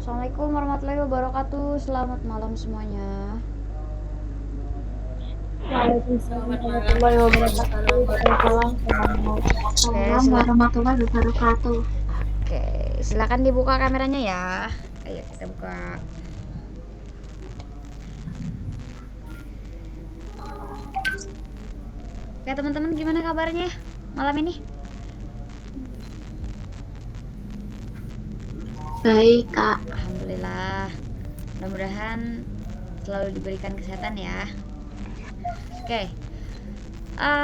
Assalamualaikum warahmatullahi wabarakatuh. Selamat malam semuanya. Waalaikumsalam Selamat malam. warahmatullahi wabarakatuh. Waalaikumsalam Selamat malam. warahmatullahi Oke, Waalaikumsalam warahmatullahi wabarakatuh. Oke, silakan dibuka kameranya ya. Ayo kita buka. Oke teman-teman, gimana kabarnya malam ini? Baik, Kak. Alhamdulillah. Mudah-mudahan selalu diberikan kesehatan ya. Oke.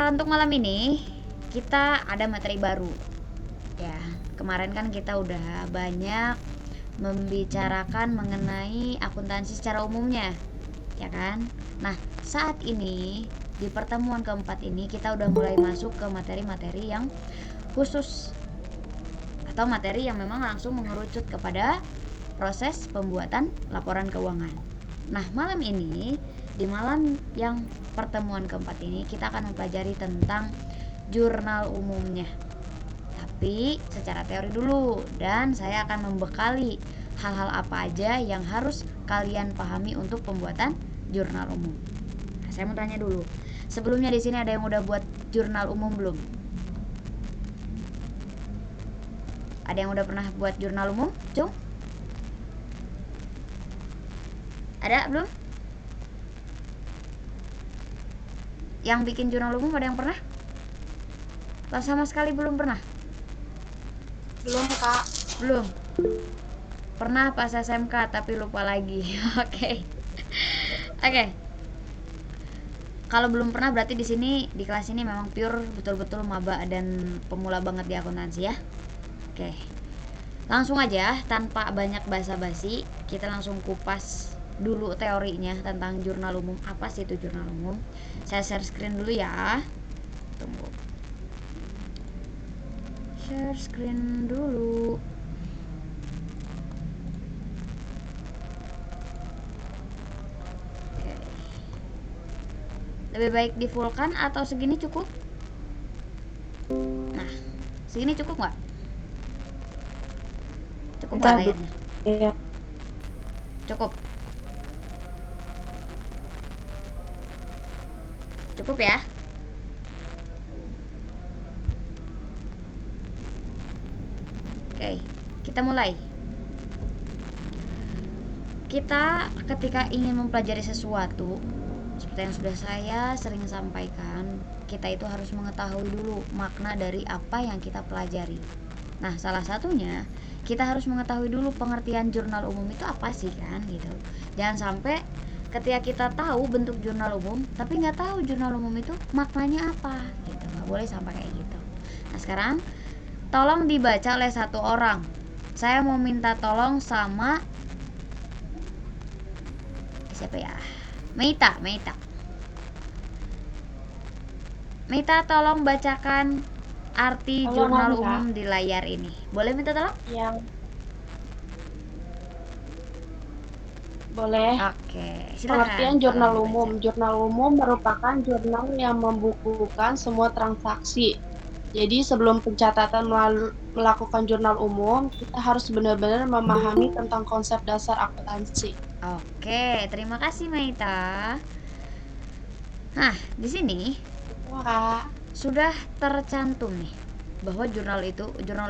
Untuk malam ini kita ada materi baru. Ya, kemarin kan kita udah banyak membicarakan mengenai akuntansi secara umumnya, ya kan? Nah, saat ini di pertemuan keempat ini kita udah mulai masuk ke materi-materi yang khusus atau materi yang memang langsung mengerucut kepada proses pembuatan laporan keuangan. Nah, malam ini di malam yang pertemuan keempat ini kita akan mempelajari tentang jurnal umumnya. Tapi secara teori dulu, dan saya akan membekali hal-hal apa aja yang harus kalian pahami untuk pembuatan jurnal umum. Nah, saya mau tanya dulu. Sebelumnya di sini ada yang udah buat jurnal umum belum? Ada yang udah pernah buat jurnal umum, Cung? Ada belum? Yang bikin jurnal umum ada yang pernah? Atau sama sekali belum pernah? Belum, Kak. Belum. Pernah pas SMK tapi lupa lagi. Oke. Oke. Kalau belum pernah berarti di sini di kelas ini memang pure betul-betul maba dan pemula banget di akuntansi ya. Oke. Langsung aja tanpa banyak basa-basi, kita langsung kupas dulu teorinya tentang jurnal umum. Apa sih itu jurnal umum? Saya share screen dulu ya. Tunggu. Share screen dulu. Oke. Lebih baik di fullkan atau segini cukup? Nah, segini cukup nggak? Cukup nggak layarnya? Iya. Cukup. Cukup ya? Oke, kita mulai. Kita ketika ingin mempelajari sesuatu, seperti yang sudah saya sering sampaikan, kita itu harus mengetahui dulu makna dari apa yang kita pelajari. Nah, salah satunya kita harus mengetahui dulu pengertian jurnal umum itu apa sih kan gitu. Jangan sampai ketika kita tahu bentuk jurnal umum tapi nggak tahu jurnal umum itu maknanya apa gitu. Nggak boleh sampai kayak gitu. Nah, sekarang tolong dibaca oleh satu orang. Saya mau minta tolong sama siapa ya? Meita. Meita tolong bacakan arti Tolong, jurnal Kak. umum di layar ini. Boleh minta tolong? Yang boleh. Oke, silakan. Pengertian jurnal tolong umum. dibaca. Jurnal umum merupakan jurnal yang membukukan semua transaksi. Jadi sebelum pencatatan melakukan jurnal umum, kita harus benar-benar memahami tentang konsep dasar akuntansi. Oke, terima kasih Meita. Nah, di sini Wah, Kak. sudah tercantum nih bahwa jurnal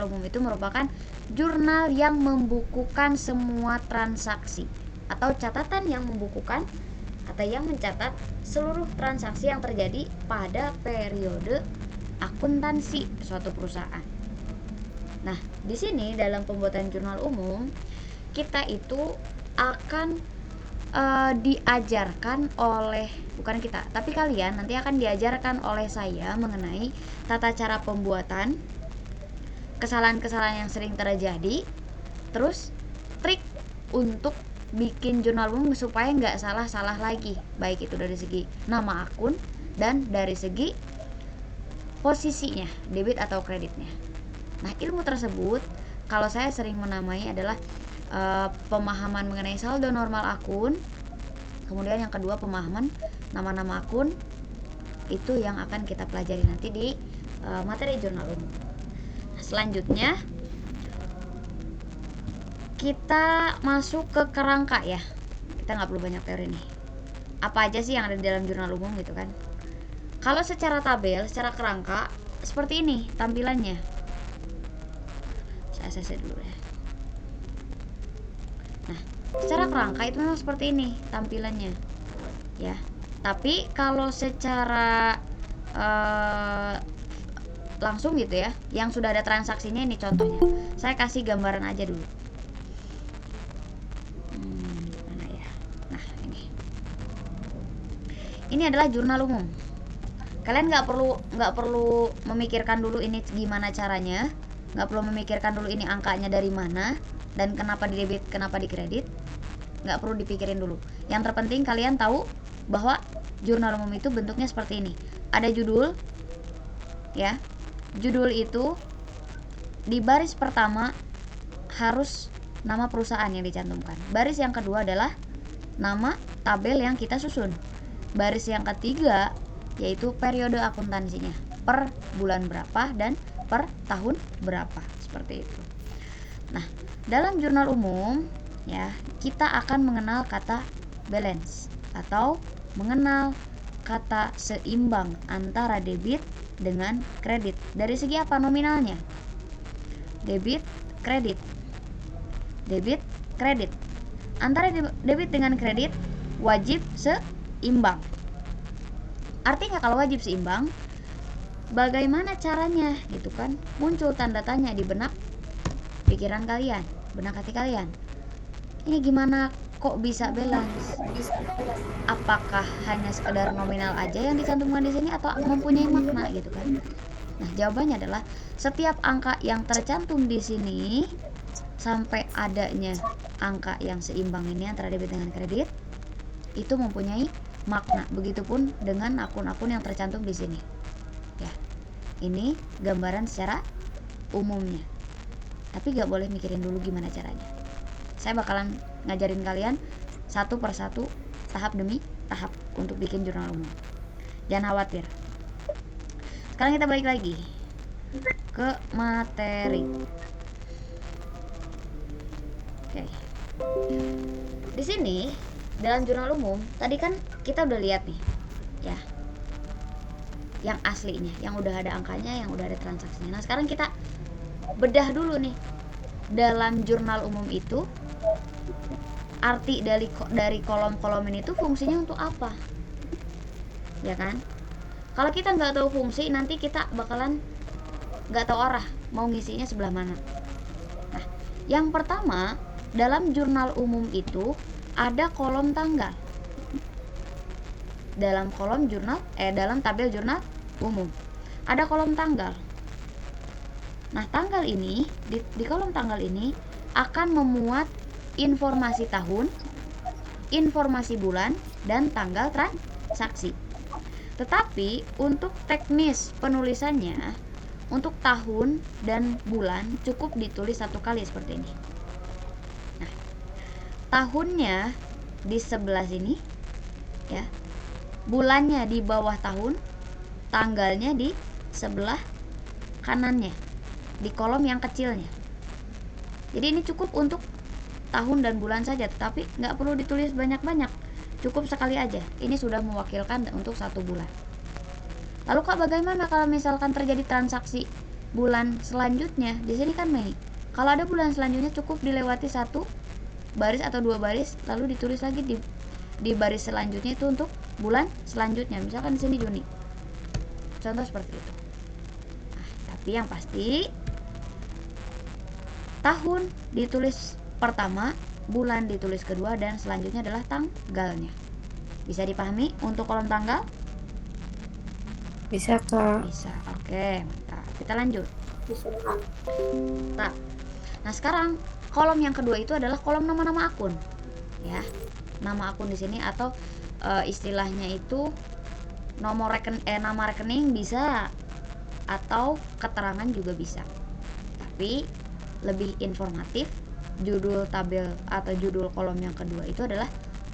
umum itu merupakan jurnal yang membukukan semua transaksi atau catatan yang membukukan atau yang mencatat seluruh transaksi yang terjadi pada periode akuntansi suatu perusahaan. Nah, di sini dalam pembuatan jurnal umum kita itu akan diajarkan oleh, bukan kita, tapi kalian nanti akan diajarkan oleh saya mengenai tata cara pembuatan, kesalahan-kesalahan yang sering terjadi, terus trik untuk bikin jurnal umum supaya nggak salah-salah lagi, baik itu dari segi nama akun dan dari segi posisinya, debit atau kreditnya. Nah, ilmu tersebut kalau saya sering menamai adalah pemahaman mengenai saldo normal akun, kemudian yang kedua pemahaman nama-nama akun, itu yang akan kita pelajari nanti di materi jurnal umum. Nah, selanjutnya kita masuk ke kerangka ya. Kita nggak perlu banyak teori nih. Apa aja sih yang ada di dalam jurnal umum gitu kan. Kalau secara tabel, secara kerangka seperti ini tampilannya. Saya ACC dulu ya. Nah, secara kerangka itu memang seperti ini tampilannya ya. Tapi kalau secara langsung gitu ya, yang sudah ada transaksinya, ini contohnya. Saya kasih gambaran aja dulu. Mana ya? Nah, ini adalah jurnal umum. Kalian nggak perlu memikirkan dulu ini gimana caranya, nggak perlu memikirkan dulu ini angkanya dari mana dan kenapa di debit, kenapa di kredit. Nggak perlu dipikirin dulu. Yang terpenting kalian tahu bahwa jurnal umum itu bentuknya seperti ini. Ada judul ya. Judul itu di baris pertama harus nama perusahaan yang dicantumkan. Baris yang kedua adalah nama tabel yang kita susun. Baris yang ketiga yaitu periode akuntansinya, per bulan berapa dan per tahun berapa, seperti itu. Nah, dalam jurnal umum ya, kita akan mengenal kata balance atau mengenal kata seimbang antara debit dengan kredit. Dari segi apa nominalnya? Debit, kredit. Debit, kredit. Antara debit dengan kredit wajib seimbang. Artinya kalau wajib seimbang, bagaimana caranya gitu kan? Muncul tanda tanya di benak pikiran kalian, benak hati kalian. Ini gimana kok bisa balance? Apakah hanya sekedar nominal aja yang dicantumkan di sini atau mempunyai makna gitu kan? Nah, jawabannya adalah setiap angka yang tercantum di sini sampai adanya angka yang seimbang ini antara debit dengan kredit itu mempunyai makna. Begitupun dengan akun-akun yang tercantum di sini. Ya. Ini gambaran secara umumnya. Tapi gak boleh mikirin dulu gimana caranya. Saya bakalan ngajarin kalian satu persatu, tahap demi tahap untuk bikin jurnal umum. Jangan khawatir. Sekarang kita balik lagi ke materi. Oke. Di sini dalam jurnal umum tadi kan kita udah lihat nih, ya, yang aslinya, yang udah ada angkanya, yang udah ada transaksinya. Nah, sekarang kita bedah dulu nih dalam jurnal umum itu arti dari kolom-kolom ini tuh fungsinya untuk apa, ya kan? Kalau kita nggak tahu fungsi, nanti kita bakalan nggak tahu arah mau ngisinya sebelah mana. Nah, yang pertama dalam jurnal umum itu ada kolom tanggal. Dalam tabel jurnal umum ada kolom tanggal. Nah, tanggal ini di kolom tanggal ini akan memuat informasi tahun, informasi bulan, dan tanggal transaksi. Tetapi untuk teknis penulisannya, untuk tahun dan bulan cukup ditulis satu kali seperti ini. Nah, tahunnya di sebelah sini, ya, bulannya di bawah tahun, tanggalnya di sebelah kanannya, di kolom yang kecilnya. Jadi ini cukup untuk tahun dan bulan saja, tetapi nggak perlu ditulis banyak-banyak, cukup sekali aja. Ini sudah mewakilkan untuk satu bulan. Lalu Kak, bagaimana kalau misalkan terjadi transaksi bulan selanjutnya? Di sini kan Mei. Kalau ada bulan selanjutnya cukup dilewati satu baris atau dua baris, lalu ditulis lagi di baris selanjutnya itu untuk bulan selanjutnya. Misalkan di sini Juni. Contoh seperti itu. Nah, tapi yang pasti tahun ditulis pertama, bulan ditulis kedua, dan selanjutnya adalah tanggalnya. Bisa dipahami untuk kolom tanggal? Bisa, Kak. Bisa. Oke, mantap. Kita lanjut. Nah, sekarang kolom yang kedua itu adalah kolom nama-nama akun. Ya. Nama akun di sini atau istilahnya itu nama rekening bisa, atau keterangan juga bisa. Tapi lebih informatif, judul tabel atau judul kolom yang kedua itu adalah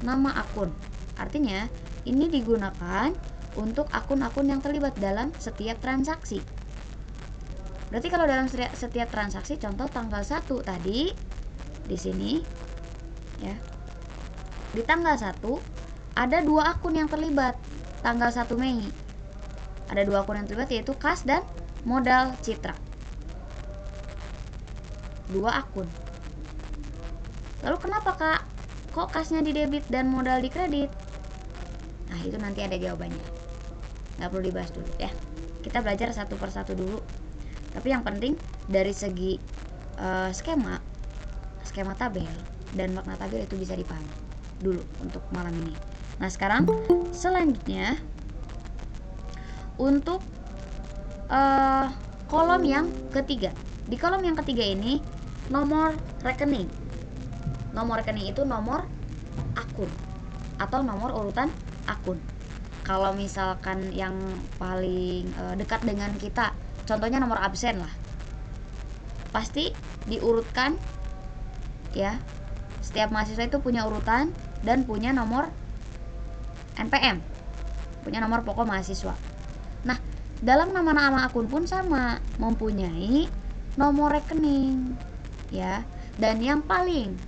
nama akun. Artinya ini digunakan untuk akun-akun yang terlibat dalam setiap transaksi. Berarti kalau dalam setiap transaksi, contoh tanggal 1 tadi, di sini ya. Di tanggal 1 ada 2 akun yang terlibat. Tanggal 1 Mei ada 2 akun yang terlibat, yaitu kas dan modal Citra. 2 akun. Lalu kenapa Kak kok kasnya di debit dan modal di kredit? Nah, itu nanti ada jawabannya, nggak perlu dibahas dulu ya. Kita belajar satu persatu dulu. Tapi yang penting dari segi skema tabel dan makna tabel itu bisa dipahami dulu untuk malam ini. Nah, sekarang selanjutnya untuk kolom yang ketiga. Di kolom yang ketiga ini nomor rekening. Nomor rekening itu nomor akun atau nomor urutan akun. Kalau misalkan yang paling dekat dengan kita, contohnya nomor absen lah, pasti diurutkan ya. Setiap mahasiswa itu punya urutan dan punya nomor NPM, punya nomor pokok mahasiswa. Nah, dalam nama-nama akun pun sama, mempunyai nomor rekening ya. Dan yang paling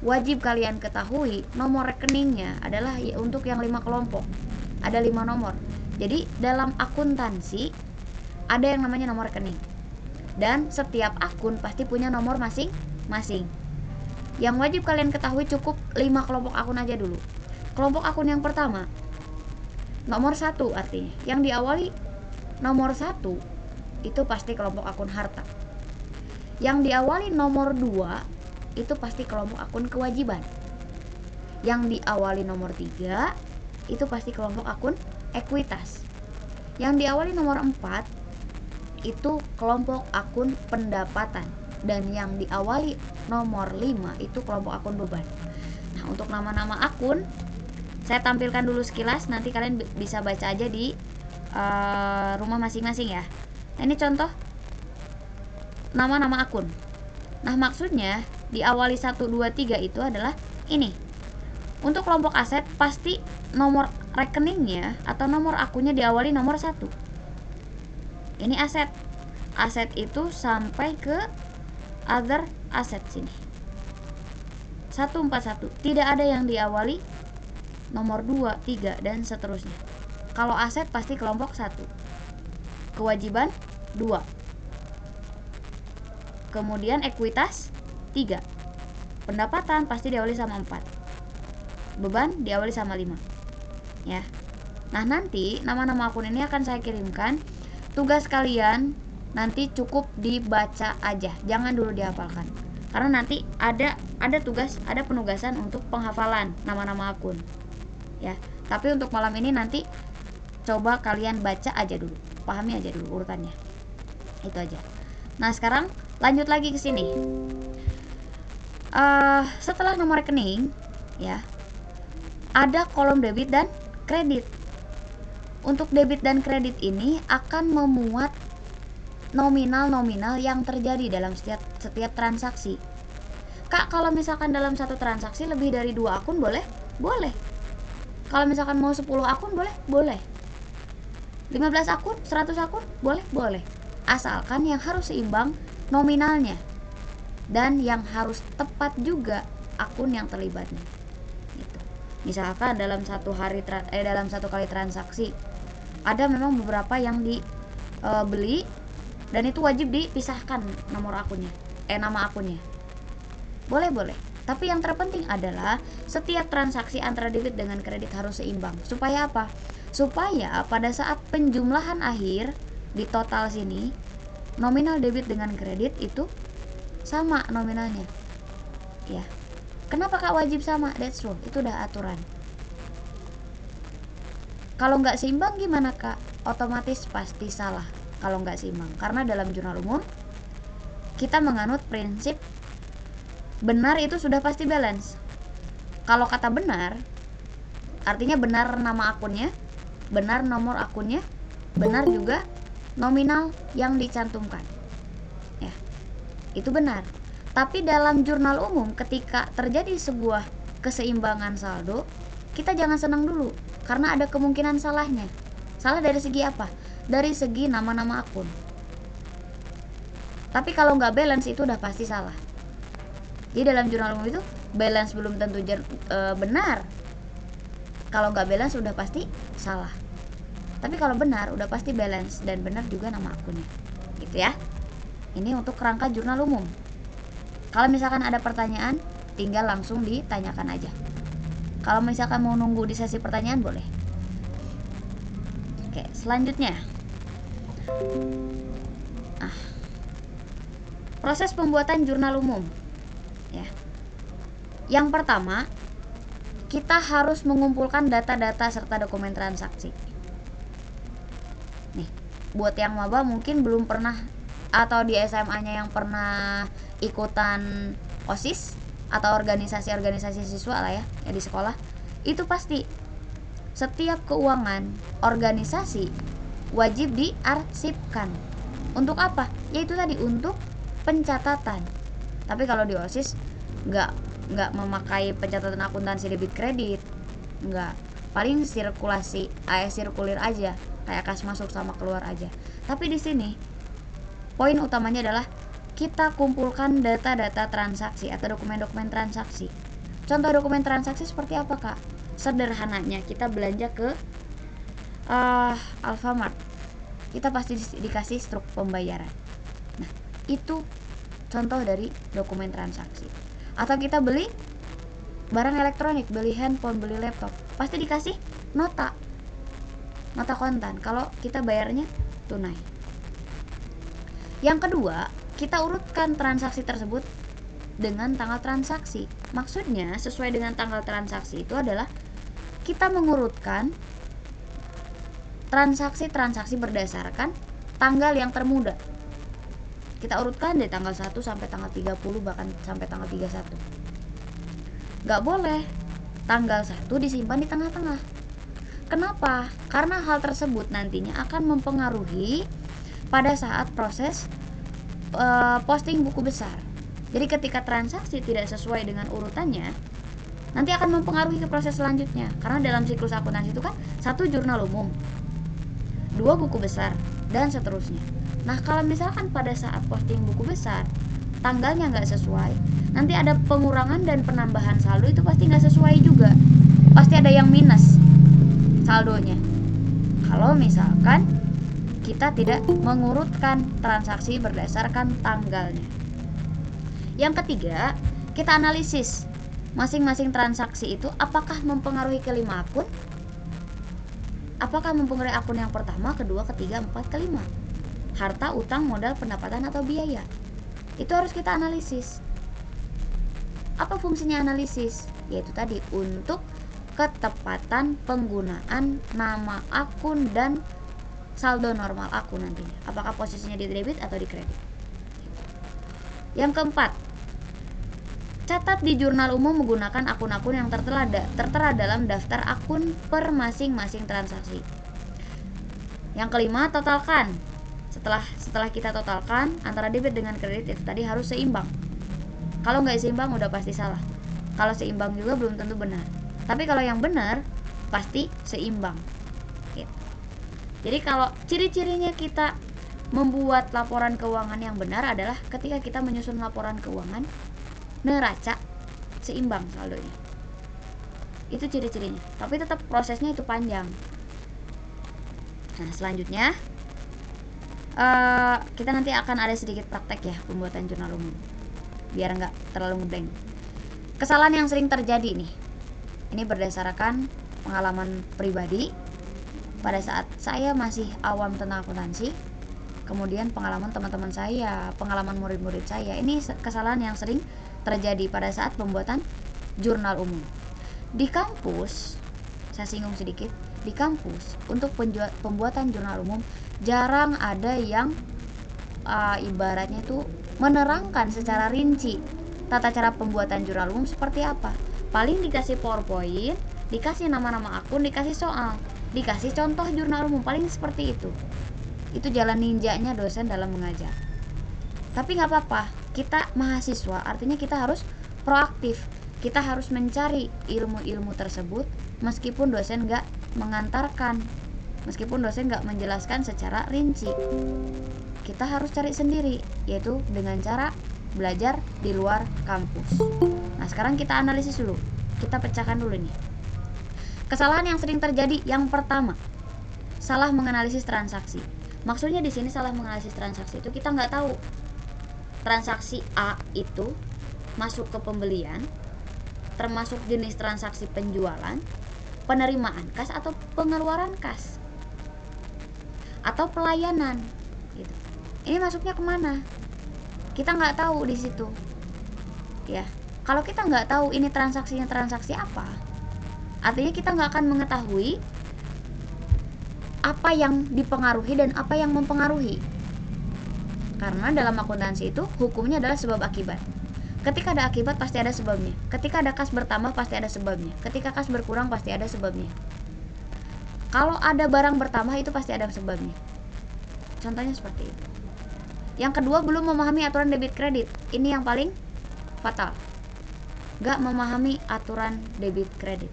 wajib kalian ketahui, nomor rekeningnya adalah untuk yang 5 kelompok. Ada 5 nomor. Jadi dalam akuntansi ada yang namanya nomor rekening. Dan setiap akun pasti punya nomor masing-masing. Yang wajib kalian ketahui cukup 5 kelompok akun aja dulu. Kelompok akun yang pertama, nomor 1 artinya. Yang diawali nomor 1 itu pasti kelompok akun harta. Yang diawali nomor 2 itu pasti kelompok akun kewajiban. Yang diawali nomor 3 itu pasti kelompok akun ekuitas. Yang diawali nomor 4 itu kelompok akun pendapatan. Dan yang diawali nomor 5 itu kelompok akun beban. Nah, untuk nama-nama akun saya tampilkan dulu sekilas, nanti kalian bisa baca aja di rumah masing-masing ya. Nah, ini contoh nama-nama akun. Nah, maksudnya diawali 1, 2, 3 itu adalah ini. Untuk kelompok aset pasti nomor rekeningnya atau nomor akunnya diawali nomor 1. Ini aset. Aset itu sampai ke other aset sini. 141. Tidak ada yang diawali nomor 2, 3 dan seterusnya. Kalau aset pasti kelompok 1. Kewajiban 2. Kemudian ekuitas 3. Pendapatan pasti diawali sama 4. Beban diawali sama 5. Ya. Nah, nanti nama-nama akun ini akan saya kirimkan. Tugas kalian nanti cukup dibaca aja, jangan dulu dihafalkan. Karena nanti ada tugas, ada penugasan untuk penghafalan nama-nama akun. Ya. Tapi untuk malam ini nanti coba kalian baca aja dulu, pahami aja dulu urutannya. Itu aja. Nah, sekarang lanjut lagi ke sini. Setelah nomor rekening, ya, ada kolom debit dan kredit. Untuk debit dan kredit ini akan memuat nominal-nominal yang terjadi dalam setiap transaksi. Kak, kalau misalkan dalam satu transaksi lebih dari 2 akun boleh? Boleh. Kalau misalkan mau 10 akun boleh? Boleh. 15 akun, 100 akun? Boleh? Boleh. Asalkan yang harus seimbang nominalnya dan yang harus tepat juga akun yang terlibatnya. Gitu. Misalkan dalam satu kali transaksi ada memang beberapa yang dibeli dan itu wajib dipisahkan nama akunnya. Boleh. Tapi yang terpenting adalah setiap transaksi antara debit dengan kredit harus seimbang. Supaya apa? Supaya pada saat penjumlahan akhir di total sini, nominal debit dengan kredit itu sama nominalnya. Ya. Kenapa Kak wajib sama? That's rule. Itu udah aturan. Kalau nggak seimbang gimana Kak? Otomatis pasti salah kalau nggak seimbang. Karena dalam jurnal umum kita menganut prinsip benar itu sudah pasti balance. Kalau kata benar, artinya benar nama akunnya, benar nomor akunnya, benar juga nominal yang dicantumkan. Ya, itu benar. Tapi dalam jurnal umum ketika terjadi sebuah keseimbangan saldo, kita jangan senang dulu karena ada kemungkinan salahnya. Salah dari segi apa? Dari segi nama-nama akun. Tapi kalau nggak balance itu udah pasti salah. Jadi dalam jurnal umum itu balance belum tentu benar. Kalau nggak balance udah pasti salah. Tapi kalau benar udah pasti balance dan benar juga nama akunnya. Gitu ya. Ini untuk kerangka jurnal umum. Kalau misalkan ada pertanyaan, tinggal langsung ditanyakan aja. Kalau misalkan mau nunggu di sesi pertanyaan boleh. Oke, selanjutnya. Proses pembuatan jurnal umum. Ya. Yang pertama, kita harus mengumpulkan data-data serta dokumen transaksi. Nih, buat yang maba mungkin belum pernah atau di SMA-nya yang pernah ikutan OSIS atau organisasi-organisasi siswa lah ya di sekolah, itu pasti setiap keuangan organisasi wajib diarsipkan. Untuk apa? Yaitu tadi untuk pencatatan. Tapi kalau di OSIS nggak memakai pencatatan akuntansi debit kredit, nggak, paling sirkulir aja, kayak kas masuk sama keluar aja. Tapi di sini poin utamanya adalah kita kumpulkan data-data transaksi atau dokumen-dokumen transaksi. Contoh dokumen transaksi seperti apa, Kak? Sederhananya kita belanja ke Alfamart, kita pasti dikasih struk pembayaran. Nah, itu contoh dari dokumen transaksi. Atau kita beli barang elektronik, beli handphone, beli laptop, pasti dikasih nota kontan kalau kita bayarnya tunai. Yang kedua, kita urutkan transaksi tersebut dengan tanggal transaksi. Maksudnya sesuai dengan tanggal transaksi itu adalah kita mengurutkan transaksi-transaksi berdasarkan tanggal yang termuda. Kita urutkan dari tanggal 1 sampai tanggal 30, bahkan sampai tanggal 31. Gak boleh tanggal 1 disimpan di tengah-tengah. Kenapa? Karena hal tersebut nantinya akan mempengaruhi pada saat proses posting buku besar. Jadi ketika transaksi tidak sesuai dengan urutannya, nanti akan mempengaruhi ke proses selanjutnya. Karena dalam siklus akuntansi itu kan 1 jurnal umum, 2 buku besar, dan seterusnya. Nah, kalau misalkan pada saat posting buku besar tanggalnya nggak sesuai, nanti ada pengurangan dan penambahan saldo itu pasti nggak sesuai juga. Pasti ada yang minus saldonya. Kalau misalkan kita tidak mengurutkan transaksi berdasarkan tanggalnya. Yang ketiga, kita analisis masing-masing transaksi itu apakah mempengaruhi kelima akun. Apakah mempengaruhi akun yang pertama, kedua, ketiga, empat, kelima. Harta, utang, modal, pendapatan, atau biaya. Itu harus kita analisis. Apa fungsinya analisis? Yaitu tadi untuk ketepatan penggunaan nama akun dan saldo normal akun nantinya. Apakah posisinya di debit atau di kredit. Yang keempat, catat di jurnal umum menggunakan akun-akun yang tertera dalam daftar akun per masing-masing transaksi. Yang kelima, totalkan. Setelah kita totalkan antara debit dengan kredit itu tadi harus seimbang. Kalau nggak seimbang udah pasti salah. Kalau seimbang juga belum tentu benar. Tapi kalau yang benar pasti seimbang. Gitu. Jadi kalau ciri-cirinya kita membuat laporan keuangan yang benar adalah ketika kita menyusun laporan keuangan neraca seimbang saldonya. Itu ciri-cirinya. Tapi tetap prosesnya itu panjang. Nah, selanjutnya kita nanti akan ada sedikit praktek ya pembuatan jurnal umum biar nggak terlalu ngeblank. Kesalahan yang sering terjadi nih, ini berdasarkan pengalaman pribadi pada saat saya masih awam tentang akuntansi, kemudian pengalaman teman-teman saya, pengalaman murid-murid saya. Ini kesalahan yang sering terjadi pada saat pembuatan jurnal umum. Di kampus, saya singgung sedikit, di kampus untuk pembuatan jurnal umum jarang ada yang ibaratnya itu menerangkan secara rinci tata cara pembuatan jurnal umum seperti apa. Paling dikasih PowerPoint, dikasih nama-nama akun, dikasih soal, dikasih contoh jurnal umum, paling seperti itu. Itu jalan ninjanya dosen dalam mengajar. Tapi nggak apa-apa, kita mahasiswa, artinya kita harus proaktif. Kita harus mencari ilmu-ilmu tersebut meskipun dosen nggak mengantarkan, meskipun dosen nggak menjelaskan secara rinci. Kita harus cari sendiri, yaitu dengan cara belajar di luar kampus. Nah, sekarang kita analisis dulu. Kita pecahkan dulu nih. Kesalahan yang sering terjadi yang pertama, salah menganalisis transaksi. Maksudnya di sini salah menganalisis transaksi itu kita nggak tahu transaksi A itu masuk ke pembelian, termasuk jenis transaksi penjualan, penerimaan kas atau pengeluaran kas, atau pelayanan gitu. Ini masuknya kemana? Kita nggak tahu di situ ya. Kalau kita nggak tahu ini transaksinya transaksi apa, artinya kita nggak akan mengetahui apa yang dipengaruhi dan apa yang mempengaruhi. Karena dalam akuntansi itu hukumnya adalah sebab akibat. Ketika ada akibat pasti ada sebabnya. Ketika ada kas bertambah pasti ada sebabnya. Ketika kas berkurang pasti ada sebabnya. Kalau ada barang bertambah itu pasti ada sebabnya. Contohnya seperti itu. Yang kedua, belum memahami aturan debit kredit. Ini yang paling fatal. Gak memahami aturan debit kredit.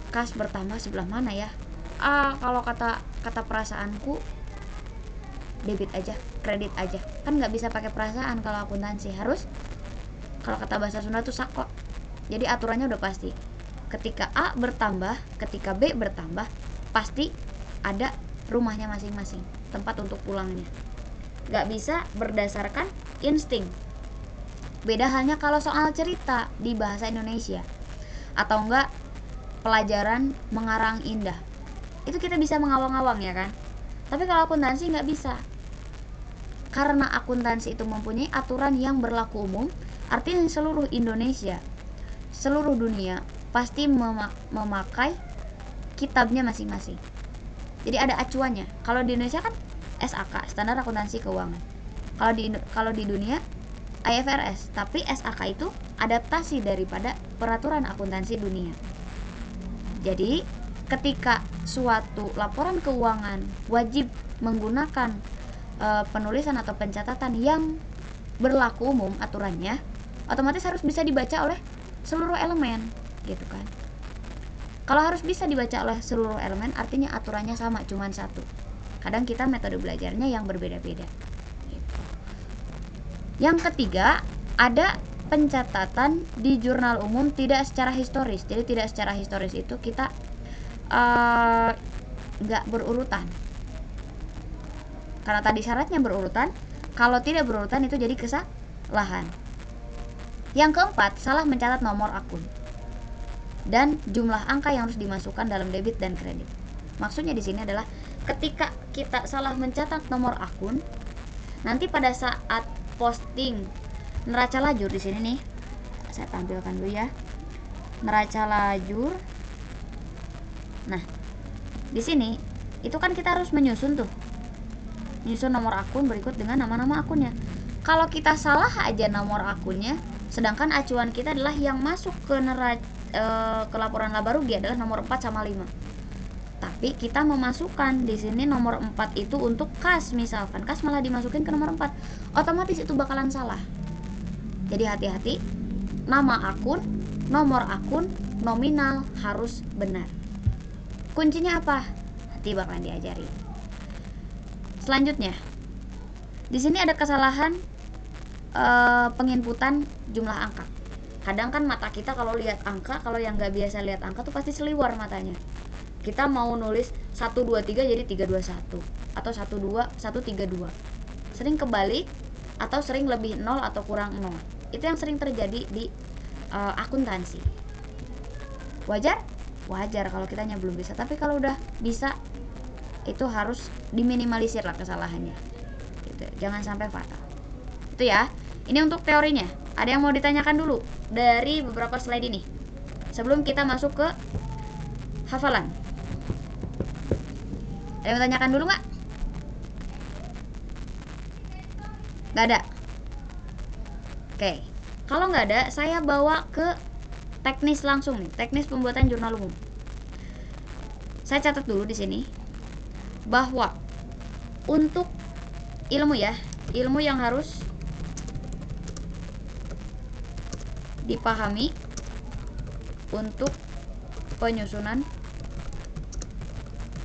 Kas bertambah sebelah mana ya? Kalau kata perasaanku debit aja, kredit aja. Kan nggak bisa pakai perasaan kalau akuntansi. Harus, kalau kata bahasa Sunda tuh sakok. Jadi aturannya udah pasti. Ketika A bertambah, ketika B bertambah, pasti ada rumahnya masing-masing, tempat untuk pulangnya. Nggak bisa berdasarkan insting. Beda halnya kalau soal cerita di bahasa Indonesia, atau enggak pelajaran mengarang indah. Itu kita bisa mengawang-awang ya kan. Tapi kalau akuntansi nggak bisa. Karena akuntansi itu mempunyai aturan yang berlaku umum, artinya seluruh Indonesia, seluruh dunia pasti memakai kitabnya masing-masing. Jadi ada acuannya. Kalau di Indonesia kan SAK, Standar Akuntansi Keuangan. Kalau di dunia IFRS, tapi SAK itu adaptasi daripada peraturan akuntansi dunia. Jadi ketika suatu laporan keuangan wajib menggunakan penulisan atau pencatatan yang berlaku umum aturannya, otomatis harus bisa dibaca oleh seluruh elemen gitu kan. Kalau harus bisa dibaca oleh seluruh elemen, artinya aturannya sama, cuma satu. Kadang kita metode belajarnya yang berbeda-beda gitu. Yang ketiga, ada pencatatan di jurnal umum tidak secara historis. Jadi tidak secara historis itu kita nggak berurutan. Karena tadi syaratnya berurutan, kalau tidak berurutan itu jadi kesalahan. Yang keempat, salah mencatat nomor akun dan jumlah angka yang harus dimasukkan dalam debit dan kredit. Maksudnya di sini adalah ketika kita salah mencatat nomor akun, nanti pada saat posting neraca lajur di sini nih, saya tampilkan dulu ya. Neraca lajur. Nah, di sini itu kan kita harus menyusun nomor akun berikut dengan nama-nama akunnya. Kalau kita salah aja nomor akunnya, sedangkan acuan kita adalah yang masuk ke ke laporan laba rugi adalah nomor 4 sama 5. Tapi kita memasukkan di sini nomor 4 itu untuk kas, misalkan kas malah dimasukin ke nomor 4. Otomatis itu bakalan salah. Jadi hati-hati, nama akun, nomor akun, nominal harus benar. Kuncinya apa? Nanti bakalan diajari. Selanjutnya, di sini ada kesalahan penginputan jumlah angka. Kadang kan mata kita kalau lihat angka, kalau yang nggak biasa lihat angka tuh pasti seliwar matanya. Kita mau nulis 123 jadi 321 atau 13132. Sering kebalik atau sering lebih 0 atau kurang 0. Itu yang sering terjadi di akuntansi. Wajar? Wajar kalau kitanya belum bisa, tapi kalau udah bisa itu harus diminimalisir lah kesalahannya gitu. Jangan sampai fatal. Itu ya. Ini untuk teorinya. Ada yang mau ditanyakan dulu dari beberapa slide ini sebelum kita masuk ke hafalan? Ada yang mau tanyakan dulu nggak? Nggak ada. Oke. Kalau nggak ada, saya bawa ke teknis langsung nih, teknis pembuatan jurnal umum. Saya catat dulu di sini bahwa untuk ilmu ya, ilmu yang harus dipahami untuk penyusunan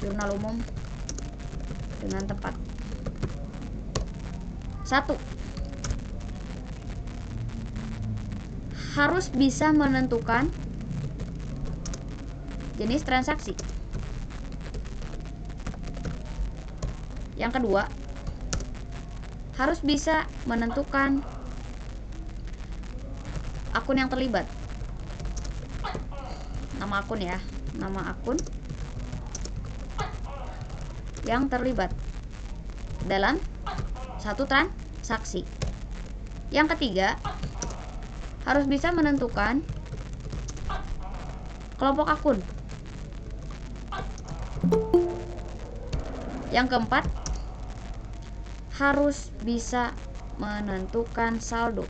jurnal umum dengan tepat. 1. harus bisa menentukan jenis transaksi. Yang kedua, harus bisa menentukan akun yang terlibat. Nama akun ya, nama akun yang terlibat dalam satu transaksi. Yang ketiga, harus bisa menentukan kelompok akun. Yang keempat, harus bisa menentukan saldo.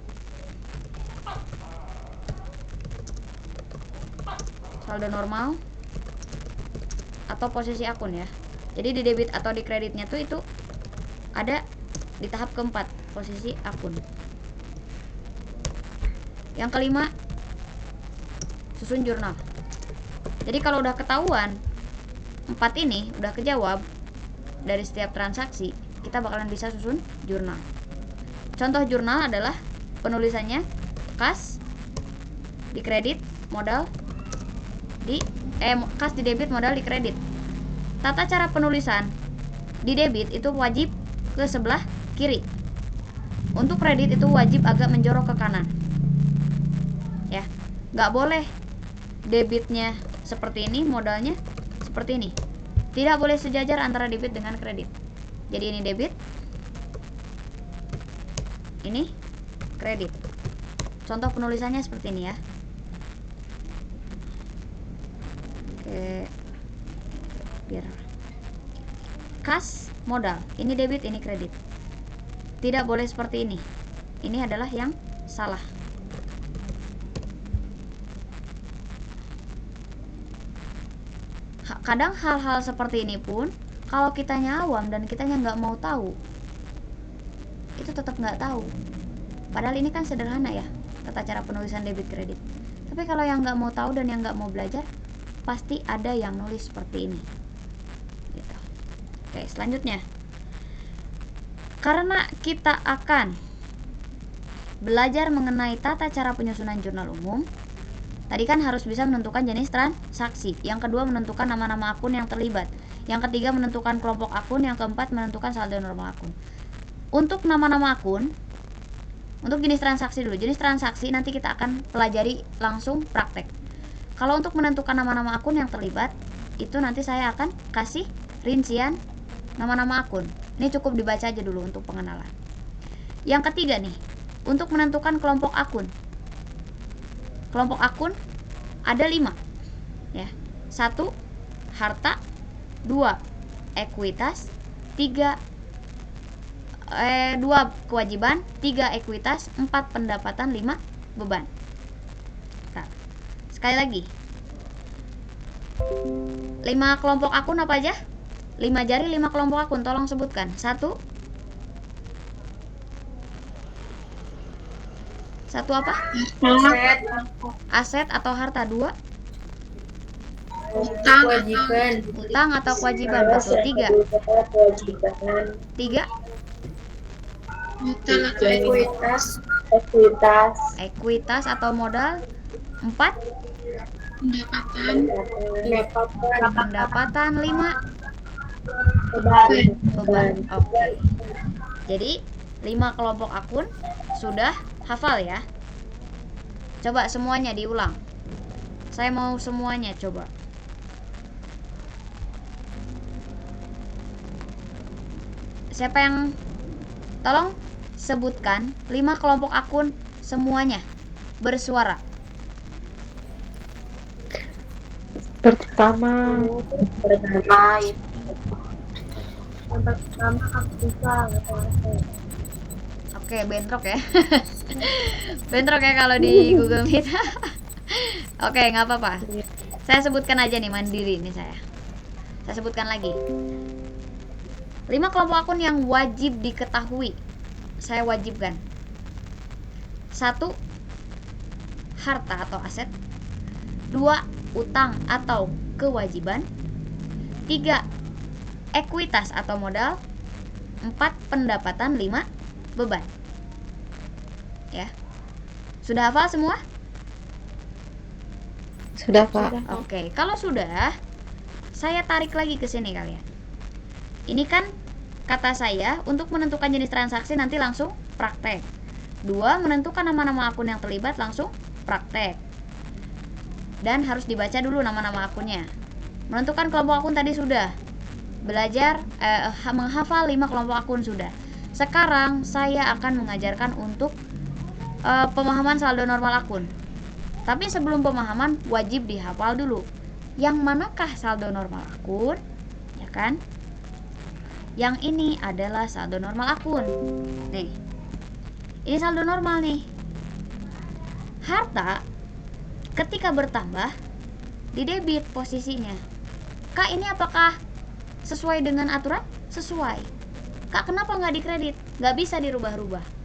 Saldo normal atau posisi akun ya. Jadi di debit atau di kreditnya tuh itu ada di tahap keempat, posisi akun. Yang kelima, susun jurnal. Jadi kalau udah ketahuan 4 ini udah kejawab dari setiap transaksi, kita bakalan bisa susun jurnal. Contoh jurnal adalah penulisannya kas di kredit, modal di kas di debit, modal di kredit. Tata cara penulisan di debit itu wajib ke sebelah kiri. Untuk kredit itu wajib agak menjorok ke kanan. Ya, nggak boleh debitnya seperti ini, modalnya seperti ini. Tidak boleh sejajar antara debit dengan kredit. Jadi ini debit, ini kredit. Contoh penulisannya seperti ini ya. Oke, biar kas modal, ini debit, ini kredit. Tidak boleh seperti ini. Ini adalah yang salah. Kadang hal-hal seperti ini pun kalau kitanya awam dan kitanya nggak mau tahu, itu tetap nggak tahu. Padahal ini kan sederhana ya, tata cara penulisan debit kredit. Tapi kalau yang nggak mau tahu dan yang nggak mau belajar, pasti ada yang nulis seperti ini. Gitu. Oke, selanjutnya, karena kita akan belajar mengenai tata cara penyusunan jurnal umum. Tadi kan harus bisa menentukan jenis transaksi. Yang kedua, menentukan nama-nama akun yang terlibat. Yang ketiga, menentukan kelompok akun. Yang keempat, menentukan saldo normal akun. Untuk nama-nama akun, untuk jenis transaksi dulu. Jenis transaksi nanti kita akan pelajari langsung praktek. Kalau untuk menentukan nama-nama akun yang terlibat, itu nanti saya akan kasih rincian nama-nama akun. Ini cukup dibaca aja dulu untuk pengenalan. Yang ketiga nih, untuk menentukan kelompok akun. Kelompok akun ada 5 ya. 1 harta, 2 ekuitas, 2 kewajiban, 3 ekuitas, 4 pendapatan, 5 beban. Nah, sekali lagi, 5 kelompok akun apa aja? 5 jari 5 kelompok akun, tolong sebutkan. 1 apa? Aset atau harta. 2 utang atau kewajiban. Betul. 3 ekuitas atau modal. 4 pendapatan. 5 beban. Oke. Jadi 5 kelompok akun sudah hafal ya. Coba semuanya diulang. Saya mau semuanya coba. Siapa yang tolong sebutkan 5 kelompok akun semuanya bersuara. Pertama Oke, bentrok ya. Bentrok ya kalau di Google Meet. Oke, nggak apa-apa. Saya sebutkan aja nih, mandiri nih saya. Saya sebutkan lagi. 5 kelompok akun yang wajib diketahui. Saya wajibkan. 1 harta atau aset. 2 utang atau kewajiban. 3 ekuitas atau modal. 4 pendapatan. 5 beban. Ya. Sudah hafal semua? Sudah, Pak. Oke, kalau sudah, saya tarik lagi ke sini kalian. Ini kan kata saya untuk menentukan jenis transaksi nanti langsung praktek. 2. Menentukan nama-nama akun yang terlibat langsung praktek. Dan harus dibaca dulu nama-nama akunnya. Menentukan kelompok akun tadi sudah. Belajar menghafal 5 kelompok akun sudah. Sekarang saya akan mengajarkan untuk pemahaman saldo normal akun. Tapi sebelum pemahaman wajib dihafal dulu. Yang manakah saldo normal akun? Ya kan? Yang ini adalah saldo normal akun. Nih. Ini saldo normal nih. Harta ketika bertambah di debit posisinya. Kak, ini apakah sesuai dengan aturan? Sesuai. Kak, kenapa nggak dikredit? Nggak bisa dirubah-rubah.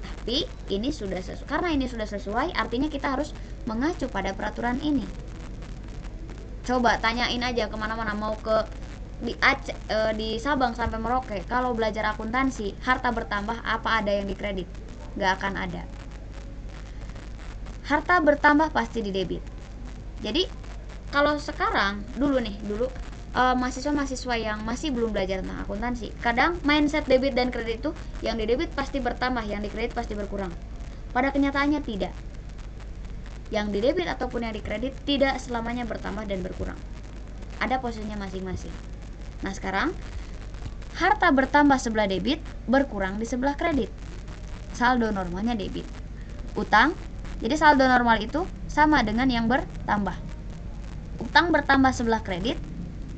Tapi ini sudah sesuai. Karena ini sudah sesuai, artinya kita harus mengacu pada peraturan ini. Coba tanyain aja kemana-mana, mau ke di Sabang sampai Merauke, kalau belajar akuntansi, harta bertambah apa ada yang dikredit? Nggak akan ada. Harta bertambah pasti di debit. Jadi kalau sekarang dulu mahasiswa-mahasiswa yang masih belum belajar tentang akuntansi, kadang mindset debit dan kredit itu yang di debit pasti bertambah, yang di kredit pasti berkurang. Pada kenyataannya tidak. Yang di debit ataupun yang di kredit tidak selamanya bertambah dan berkurang. Ada posisinya masing-masing. Nah, sekarang harta bertambah sebelah debit, berkurang di sebelah kredit. Saldo normalnya debit. Utang, jadi saldo normal itu sama dengan yang bertambah. Utang bertambah sebelah kredit,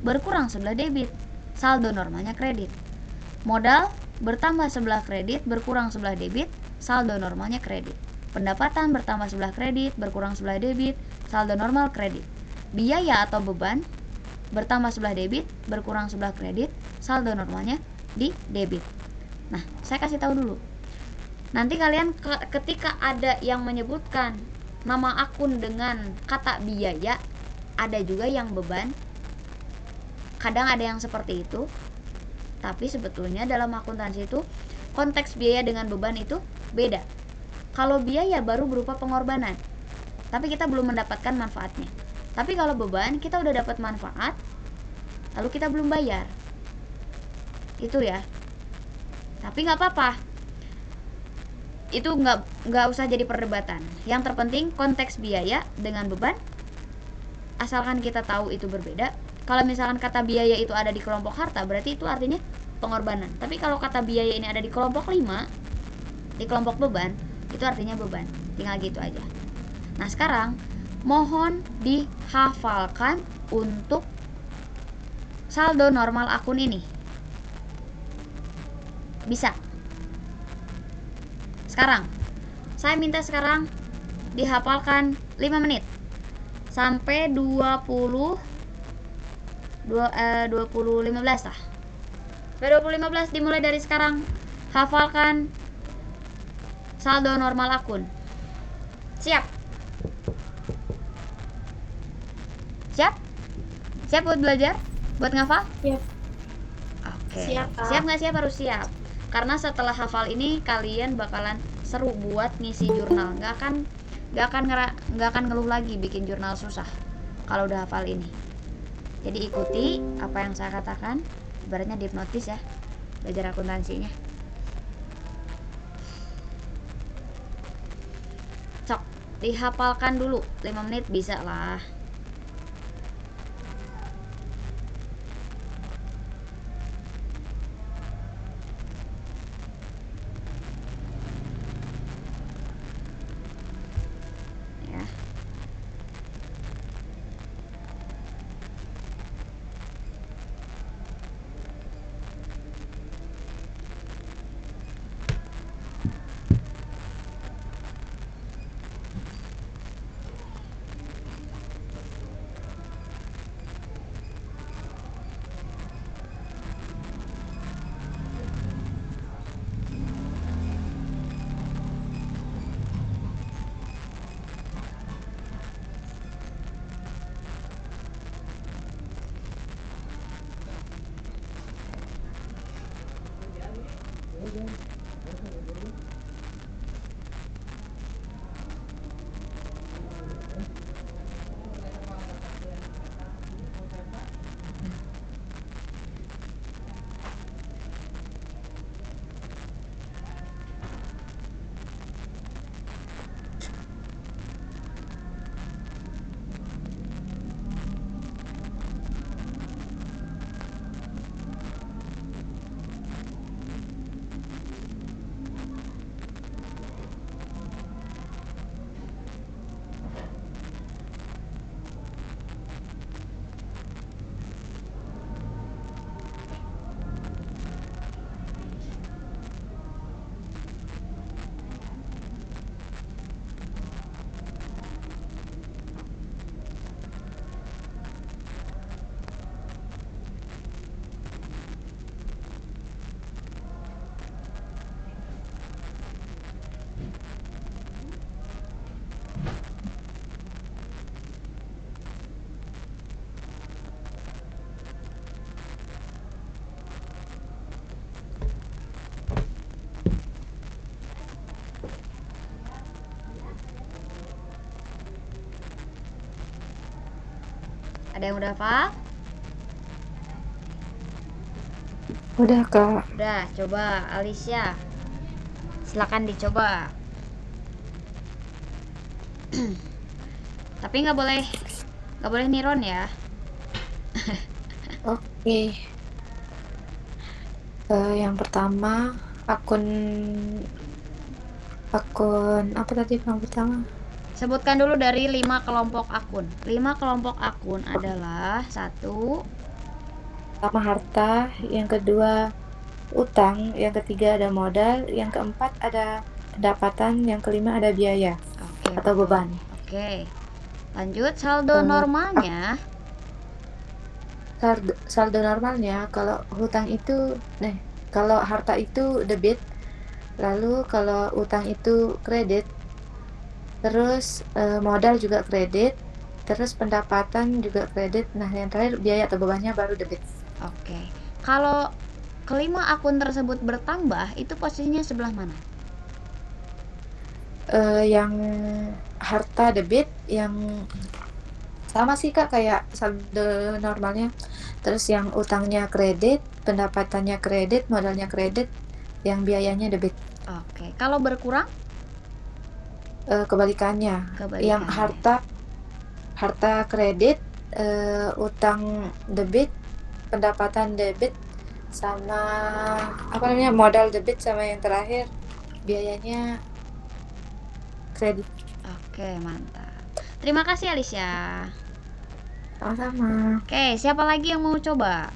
berkurang sebelah debit. Saldo normalnya kredit. Modal bertambah sebelah kredit, berkurang sebelah debit. Saldo normalnya kredit. Pendapatan bertambah sebelah kredit, berkurang sebelah debit. Saldo normal kredit. Biaya atau beban bertambah sebelah debit, berkurang sebelah kredit. Saldo normalnya di debit. Nah, saya kasih tahu dulu. Nanti kalian ketika ada yang menyebutkan nama akun dengan kata biaya, ada juga yang beban. Kadang ada yang seperti itu. Tapi sebetulnya dalam akuntansi itu konteks biaya dengan beban itu beda. Kalau biaya baru berupa pengorbanan, tapi kita belum mendapatkan manfaatnya. Tapi kalau beban kita udah dapat manfaat, lalu kita belum bayar. Itu ya. Tapi nggak apa-apa. Itu nggak usah jadi perdebatan. Yang terpenting konteks biaya dengan beban, asalkan kita tahu itu berbeda. Kalau misalkan kata biaya itu ada di kelompok harta, berarti itu artinya pengorbanan. Tapi kalau kata biaya ini ada di kelompok 5, di kelompok beban, itu artinya beban. Tinggal gitu aja. Nah, sekarang mohon dihafalkan untuk saldo normal akun ini. Bisa. Sekarang saya minta dihafalkan 5 menit sampai 2015 lah. Sampai 2015 dimulai dari sekarang. Hafalkan saldo normal akun. Siap? Siap? Siap buat belajar? Buat ngafal? Siap. Oke. Siap, Kak. Siap nggak siap? Harus siap. Karena setelah hafal ini kalian bakalan seru buat ngisi jurnal. Nggak akan ngeluh lagi bikin jurnal susah kalau udah hafal ini. Jadi ikuti apa yang saya katakan. Ibaratnya dihipnotis ya, belajar akuntansinya. Sok, dihafalkan dulu 5 menit bisa lah. Ya. Ada yang udah hafal? Udah, Kak. Udah, coba Alicia. Silakan dicoba. Tapi nggak boleh niron ya. Oke. Yang pertama akun apa tadi yang pertama? Sebutkan dulu dari 5 kelompok akun. 5 kelompok akun adalah 1, Pertama harta, yang kedua utang, yang ketiga ada modal, yang keempat ada pendapatan, yang kelima ada biaya oke, atau betul. beban. Oke. Lanjut, saldo normalnya. Saldo normalnya kalau hutang itu, kalau harta itu debit, lalu kalau utang itu kredit, terus modal juga kredit, terus pendapatan juga kredit. Nah, yang terakhir biaya atau bebannya baru debit. Oke. Kalau kelima akun tersebut bertambah, itu posisinya sebelah mana? Yang harta debit, yang sama sih Kak kayak saldo normalnya. Terus yang utangnya kredit, pendapatannya kredit, modalnya kredit, yang biayanya debit. Oke. Kalau berkurang? Kebalikannya. Yang harta kredit, utang debit, pendapatan debit, sama modal debit, sama yang terakhir biayanya kredit. Oke, mantap. Terima kasih Alicia. Sama-sama. Oke, siapa lagi yang mau coba?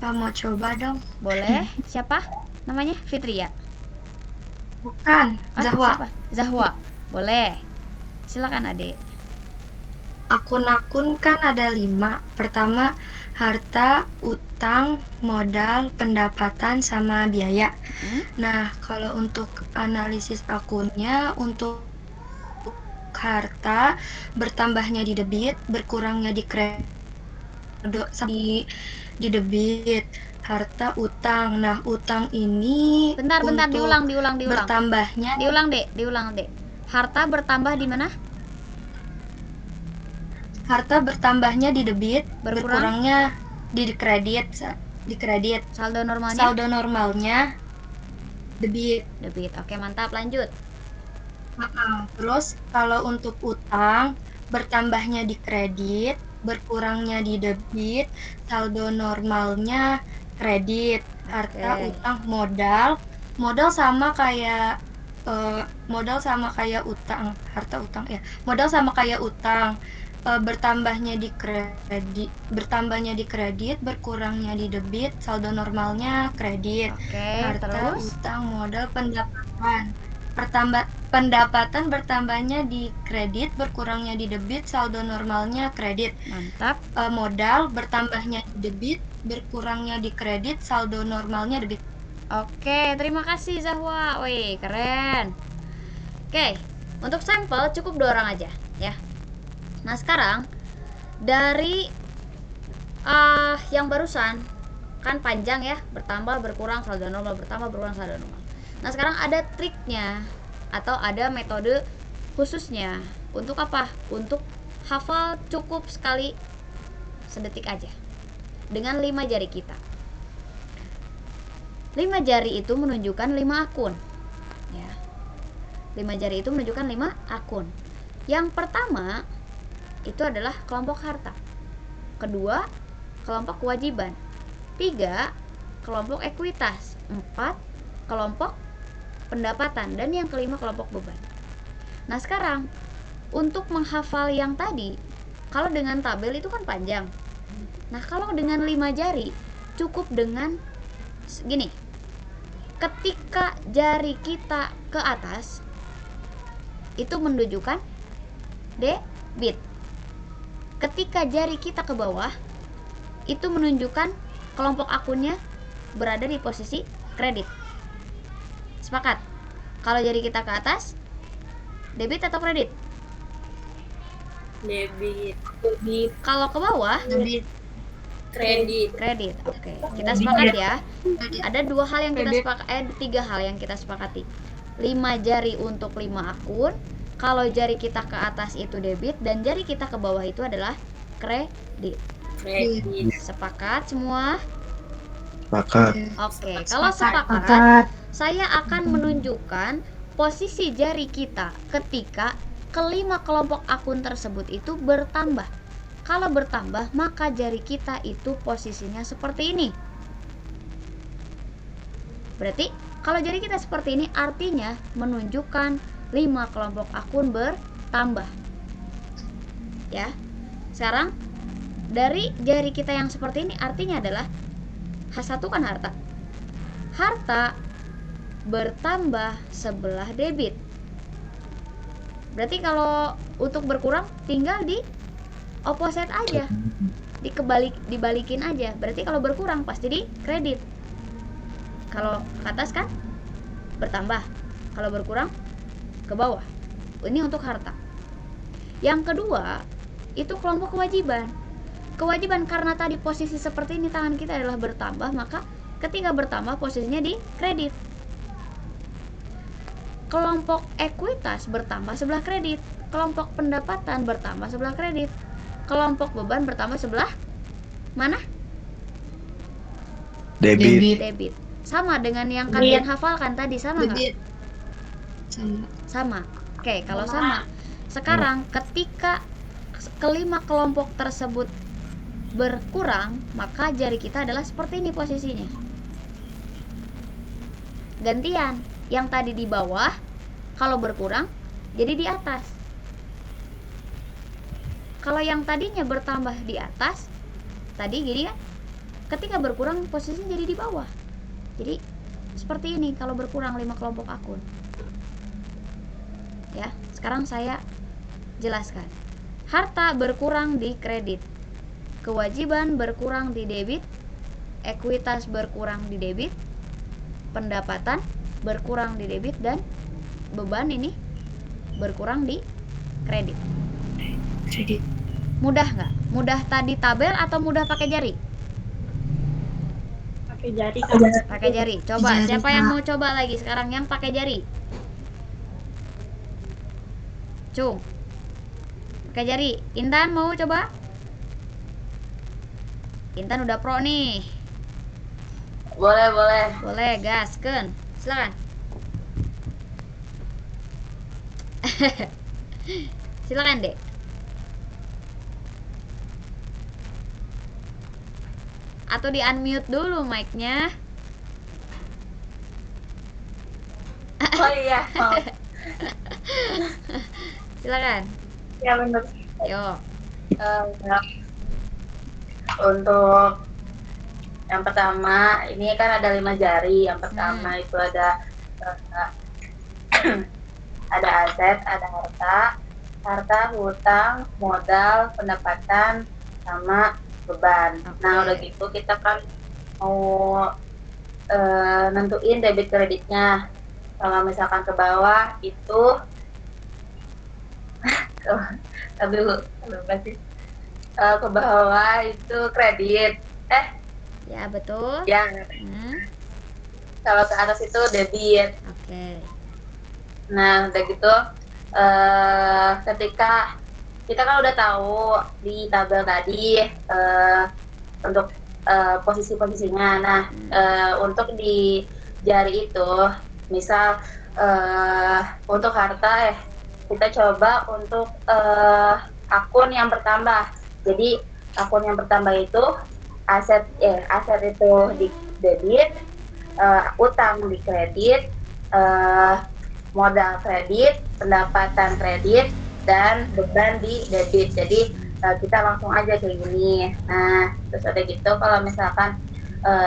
Mau coba dong? Boleh. Siapa? Namanya Fitria? Bukan, Zahwa. Siapa? Zahwa. Boleh. Silakan Adik. Akun-akun kan ada 5. Pertama, harta, utang, modal, pendapatan, sama biaya. Nah, kalau untuk analisis akunnya, untuk harta, bertambahnya di debit, berkurangnya di kredit, di debit. Harta, utang. Nah, utang ini Bentar, diulang. bertambahnya Diulang, Dek. Harta bertambah di mana? Harta bertambahnya di debit, berkurangnya di kredit. Saldo normalnya? Saldo normalnya debit. Oke, mantap. Lanjut. Terus kalau untuk utang, bertambahnya di kredit, berkurangnya di debit, saldo normalnya kredit. Harta, utang, modal sama kayak utang. Harta, utang ya. Modal sama kayak utang. Bertambahnya di kredit, berkurangnya di debit, saldo normalnya kredit. Harta, utang, modal, pendapatan bertambahnya di kredit, berkurangnya di debit, saldo normalnya kredit. Mantap. Modal bertambahnya di debit, berkurangnya di kredit, saldo normalnya debit. Oke, terima kasih Zahwa. Wih, keren. Oke, untuk sampel cukup 2 orang aja ya. Nah, sekarang dari yang barusan kan panjang ya, bertambah berkurang saldo normal, bertambah berkurang saldo normal. Nah, sekarang ada triknya atau ada metode khususnya. Untuk apa? Untuk hafal cukup sekali sedetik aja dengan 5 jari kita. 5 jari itu menunjukkan 5 akun ya. 5 jari itu menunjukkan 5 akun. Yang pertama itu adalah kelompok harta. Kedua, kelompok kewajiban. 3, kelompok ekuitas. 4, kelompok pendapatan. Dan yang kelima, kelompok beban. Nah, sekarang untuk menghafal yang tadi, kalau dengan tabel itu kan panjang. Nah, kalau dengan 5 jari cukup dengan gini. Ketika jari kita ke atas itu menunjukkan debit. Ketika jari kita ke bawah itu menunjukkan kelompok akunnya berada di posisi kredit. Sepakat? Kalau jari kita ke atas, debit atau kredit? Debit. Kalau ke bawah, Debit. Kredit. Oke, kita sepakat ya. Ada 2 hal yang kita sepakati, 3 hal yang kita sepakati. 5 jari untuk 5 akun, Kalau jari kita ke atas itu debit dan jari kita ke bawah itu adalah kredit. Kredit. Sepakat semua? Sepakat. Oke, kalau sepakat, Sepakat. saya akan menunjukkan posisi jari kita ketika kelima kelompok akun tersebut itu bertambah. Kalau bertambah, maka jari kita itu posisinya seperti ini. Berarti, kalau jari kita seperti ini artinya menunjukkan 5 kelompok akun bertambah. Ya. Sekarang, dari jari kita yang seperti ini artinya adalah H1 kan harta. Harta bertambah sebelah debit. Berarti kalau untuk berkurang tinggal di opposite aja. Dibalikin aja. Berarti kalau berkurang pasti di kredit. Kalau ke atas kan bertambah. Kalau berkurang ke bawah. Ini untuk harta. Yang kedua, itu kelompok kewajiban. Kewajiban karena tadi posisi seperti ini tangan kita adalah bertambah, maka ketika bertambah posisinya di kredit. Kelompok ekuitas bertambah sebelah kredit. Kelompok pendapatan bertambah sebelah kredit. Kelompok beban bertambah sebelah mana? Debit. Debit. Sama dengan yang kalian hafalkan tadi, sama nggak? Sama. Oke, kalau sama. Sekarang ketika kelima kelompok tersebut berkurang, maka jari kita adalah seperti ini posisinya. Gantian, yang tadi di bawah kalau berkurang jadi di atas. Kalau yang tadinya bertambah di atas, tadi gini kan, ketika berkurang posisinya jadi di bawah. Jadi seperti ini kalau berkurang 5 kelompok akun. Ya, sekarang saya jelaskan. Harta berkurang di kredit, kewajiban berkurang di debit, ekuitas berkurang di debit, pendapatan berkurang di debit, dan beban ini berkurang di kredit. Kredit. Mudah nggak? Mudah tadi tabel atau mudah pakai jari? Pakai jari. Pakai jari. Coba, Jari, siapa yang Kak. mau coba lagi sekarang yang pakai jari? Cung. Pakai jari. Intan mau coba? Intan udah pro nih. Boleh, boleh. Boleh, gaskeun. Silakan. Silakan, Dek. Atau di unmute dulu mic-nya. Oh iya, maaf. Silakan. Ya benar. Yo. Untuk yang pertama, ini kan ada 5 jari. Yang pertama itu ada ada aset, ada harta, hutang, modal, pendapatan, sama beban. Oke. Nah, udah gitu kita kan mau nentuin debit kreditnya. Kalau misalkan ke bawah itu ke bawah itu kredit. Ya, betul. Ya, kalau ke atas itu debit. Oke. Nah, udah gitu ketika kita kan udah tahu di tabel tadi untuk posisi-posisinya. Nah, untuk di jari itu, misal untuk harta kita coba untuk akun yang bertambah. Jadi akun yang bertambah itu aset itu di debit, utang di kredit, modal kredit, pendapatan kredit, dan beban di debit. Jadi kita langsung aja kayak gini. Nah, terus ada gitu kalau misalkan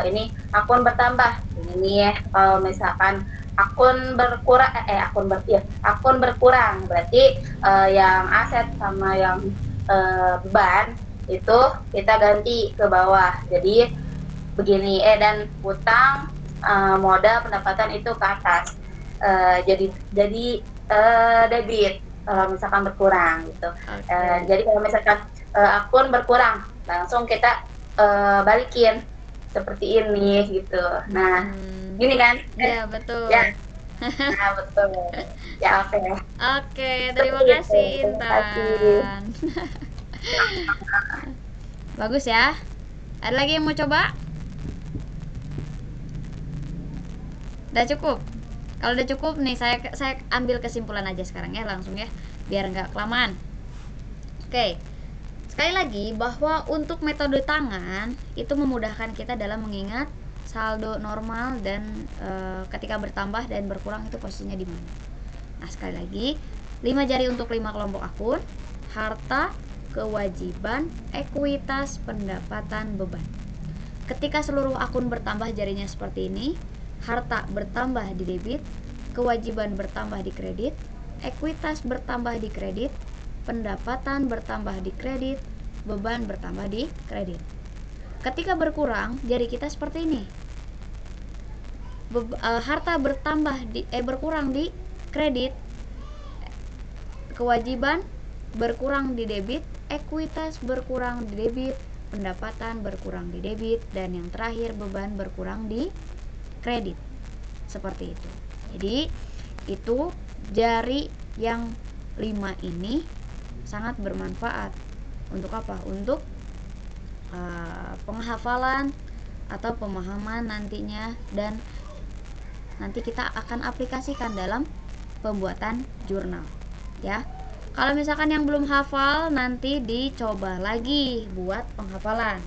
ini akun bertambah ini kalau misalkan akun berkurang akun berkurang berarti yang aset sama yang beban itu kita ganti ke bawah. Jadi begini dan utang, modal, pendapatan itu ke atas. Jadi debit kalau misalkan berkurang gitu. Jadi kalau misalkan akun berkurang langsung kita balikin seperti ini gitu. Nah, gini kan? Iya, betul. Ya. Nah, betul. Ya, oke. Oke, terima Seperti itu. kasih Terima kasih. Intan. Bagus ya. Ada lagi yang mau coba? Udah cukup? Kalau udah cukup nih, saya ambil kesimpulan aja sekarang ya, langsung ya, biar nggak kelamaan. Oke, sekali lagi bahwa untuk metode tangan itu memudahkan kita dalam mengingat saldo normal dan ketika bertambah dan berkurang itu posisinya di mana. Nah, sekali lagi, 5 jari untuk 5 kelompok akun, harta, kewajiban, ekuitas, pendapatan, beban. Ketika seluruh akun bertambah jarinya seperti ini, harta bertambah di debit, kewajiban bertambah di kredit, ekuitas bertambah di kredit, pendapatan bertambah di kredit, beban bertambah di kredit. Ketika berkurang, jari kita seperti ini. Harta berkurang di kredit, kewajiban berkurang di debit, ekuitas berkurang di debit, pendapatan berkurang di debit, dan yang terakhir beban berkurang di kredit. Seperti itu. Jadi itu jari yang 5 ini sangat bermanfaat. Untuk apa? Untuk penghafalan atau pemahaman nantinya, dan nanti kita akan aplikasikan dalam pembuatan jurnal ya. Kalau misalkan yang belum hafal, nanti dicoba lagi buat penghafalan.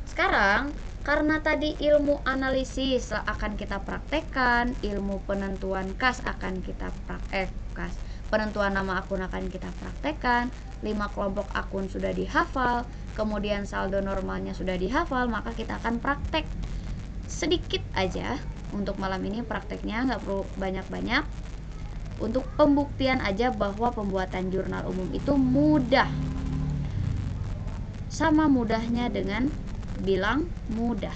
Sekarang karena tadi ilmu analisis akan kita praktekkan, ilmu penentuan kas akan kita penentuan nama akun akan kita praktekkan, 5 kelompok akun sudah dihafal, kemudian saldo normalnya sudah dihafal, maka kita akan praktek sedikit aja. Untuk malam ini prakteknya nggak perlu banyak-banyak, untuk pembuktian aja bahwa pembuatan jurnal umum itu mudah, sama mudahnya dengan bilang mudah.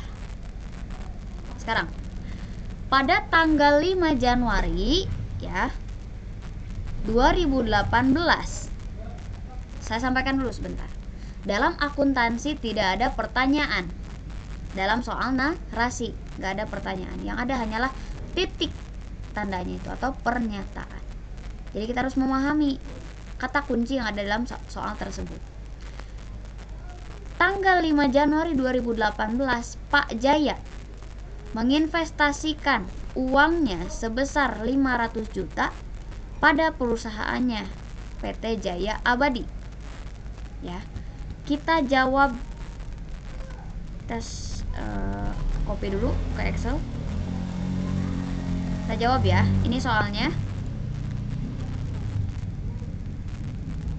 Sekarang pada tanggal 5 Januari ya 2018, saya sampaikan dulu sebentar. Dalam akuntansi tidak ada pertanyaan. Dalam soal narasi nggak ada pertanyaan, yang ada hanyalah titik tandanya itu atau pernyataan. Jadi kita harus memahami kata kunci yang ada dalam soal tersebut. Tanggal 5 Januari 2018, Pak Jaya menginvestasikan uangnya sebesar 500 juta pada perusahaannya PT Jaya Abadi. Ya. Kita jawab, tes copy dulu ke Excel. Kita jawab ya. Ini soalnya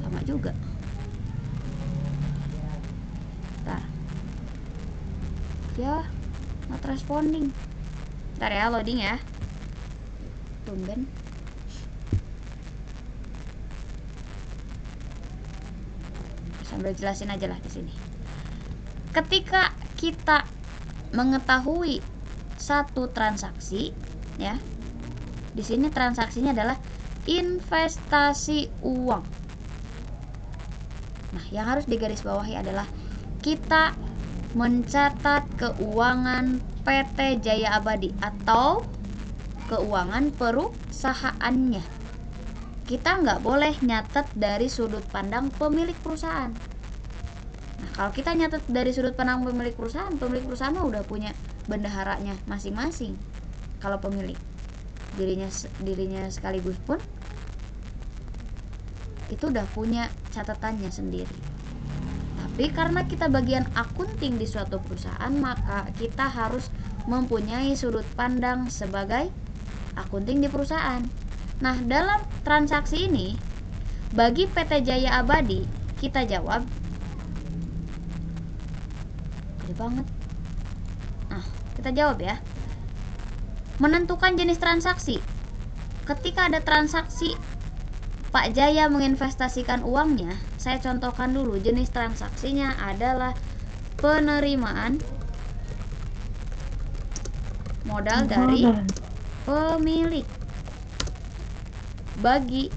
lama juga. Bentar. Ya, not responding. Bentar ya, loading ya. Tumben. Sambil jelasin aja lah di sini. Ketika kita mengetahui satu transaksi, ya, di sini transaksinya adalah investasi uang. Nah, yang harus digarisbawahi adalah kita mencatat keuangan PT Jaya Abadi atau keuangan perusahaannya. Kita nggak boleh nyatet dari sudut pandang pemilik perusahaan. Nah, kalau kita nyatet dari sudut pandang pemilik perusahaan mah udah punya bendaharanya masing-masing. Kalau pemilik dirinya sekaligus pun itu udah punya catatannya sendiri. Tapi karena kita bagian akunting di suatu perusahaan, maka kita harus mempunyai sudut pandang sebagai akunting di perusahaan. Nah, dalam transaksi ini bagi PT Jaya Abadi, kita jawab gede banget. Nah, kita jawab ya. Menentukan jenis transaksi. Ketika ada transaksi Pak Jaya menginvestasikan uangnya, saya contohkan dulu. Jenis transaksinya adalah penerimaan modal dari pemilik bagi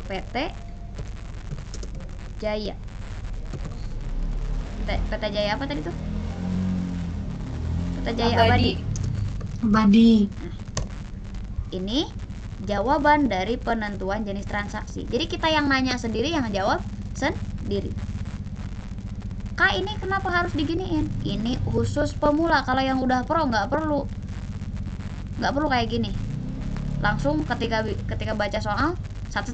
PT Jaya. PT Jaya apa tadi tuh? PT Jaya Abadi. Abadi. Ini jawaban dari penentuan jenis transaksi. Jadi kita yang nanya sendiri, yang jawab sendiri. Kak, ini kenapa harus diginiin? Ini khusus pemula. Kalau yang udah pro nggak perlu kayak gini. Langsung ketika baca soal, sat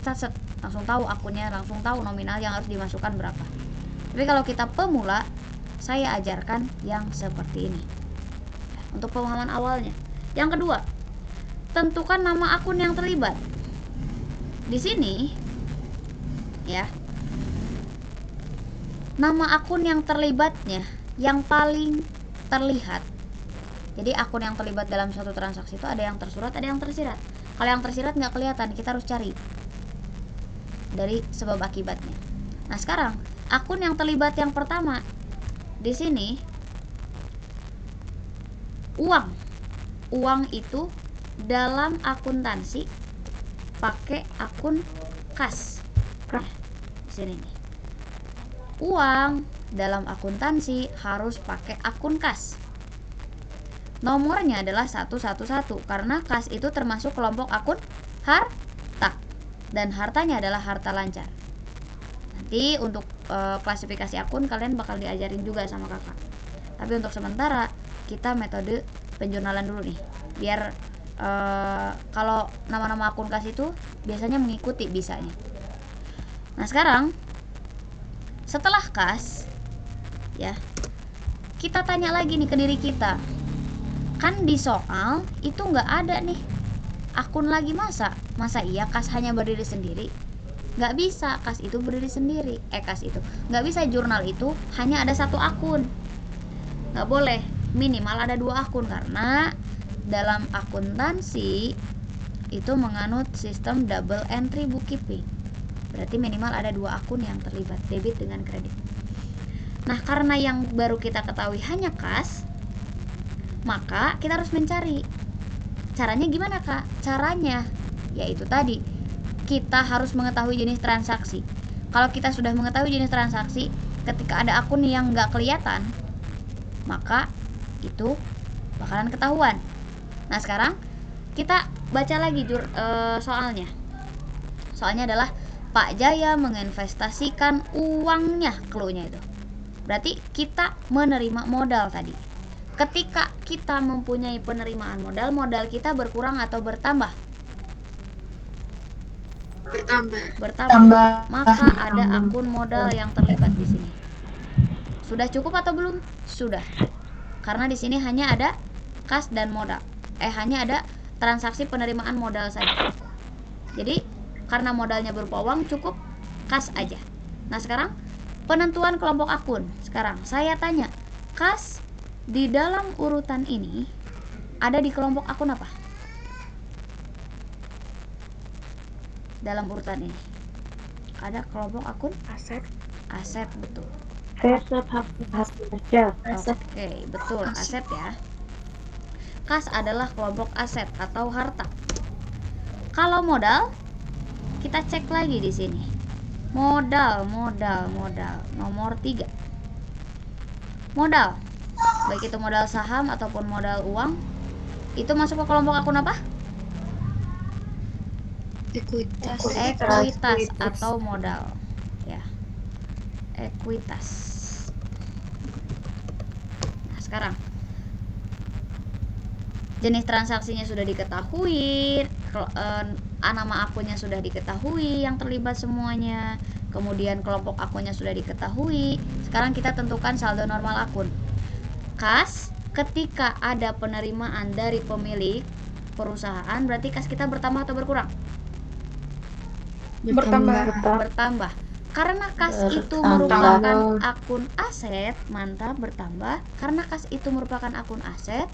langsung tahu akunnya, langsung tahu nominal yang harus dimasukkan berapa. Tapi kalau kita pemula, saya ajarkan yang seperti ini untuk pemahaman awalnya. Yang kedua, tentukan nama akun yang terlibat. Di sini ya, nama akun yang terlibatnya yang paling terlihat. Jadi akun yang terlibat dalam suatu transaksi itu ada yang tersurat, ada yang tersirat. Kalau yang tersirat nggak kelihatan, kita harus cari dari sebab akibatnya. Nah, sekarang akun yang terlibat yang pertama di sini uang itu dalam akuntansi pakai akun kas. Nah, di sini nih. Uang dalam akuntansi harus pakai akun kas. Nomornya adalah 111 karena kas itu termasuk kelompok akun harta dan hartanya adalah harta lancar. Nanti untuk klasifikasi akun kalian bakal diajarin juga sama kakak. Tapi untuk sementara kita metode penjurnalan dulu nih, biar kalau nama-nama akun kas itu biasanya mengikuti bisanya. Nah, sekarang setelah kas ya, kita tanya lagi nih ke diri kita. Kan di soal itu nggak ada nih akun lagi, masa iya kas hanya berdiri sendiri? Nggak bisa, kas itu berdiri sendiri. Nggak bisa jurnal itu hanya ada satu akun. Nggak boleh, minimal ada 2 akun, karena dalam akuntansi itu menganut sistem double entry bookkeeping. Berarti minimal ada 2 akun yang terlibat, debit dengan kredit. Nah, karena yang baru kita ketahui hanya kas, maka kita harus mencari. Caranya gimana, Kak? Caranya yaitu tadi, kita harus mengetahui jenis transaksi. Kalau kita sudah mengetahui jenis transaksi, ketika ada akun yang nggak kelihatan, maka itu bakalan ketahuan. Nah, sekarang kita baca lagi soalnya. Soalnya adalah Pak Jaya menginvestasikan uangnya, clue-nya itu. Berarti kita menerima modal tadi. Ketika kita mempunyai penerimaan modal kita berkurang atau bertambah? Bertambah. Maka ada akun modal yang terlibat di sini. Sudah cukup atau belum? Sudah. Karena di sini hanya ada kas dan modal. Hanya ada transaksi penerimaan modal saja. Jadi karena modalnya berupa uang, cukup kas aja. Nah, sekarang penentuan kelompok akun. Sekarang saya tanya, kas di dalam urutan ini ada di kelompok akun apa? Dalam urutan ini ada kelompok akun aset, betul. Oke, betul, aset ya. Kas adalah kelompok aset atau harta. Kalau modal, kita cek lagi di sini. Modal nomor 3. Modal, baik itu modal saham ataupun modal uang, itu masuk ke kelompok akun apa? Ekuitas atau modal ya, ekuitas. Nah, sekarang jenis transaksinya sudah diketahui, nama akunnya sudah diketahui yang terlibat semuanya, kemudian kelompok akunnya sudah diketahui. Sekarang kita tentukan saldo normal akun. Kas, ketika ada penerimaan dari pemilik perusahaan, berarti kas kita bertambah atau berkurang? Bertambah. Karena kas itu merupakan akun aset, mantap, bertambah. Karena kas itu merupakan akun aset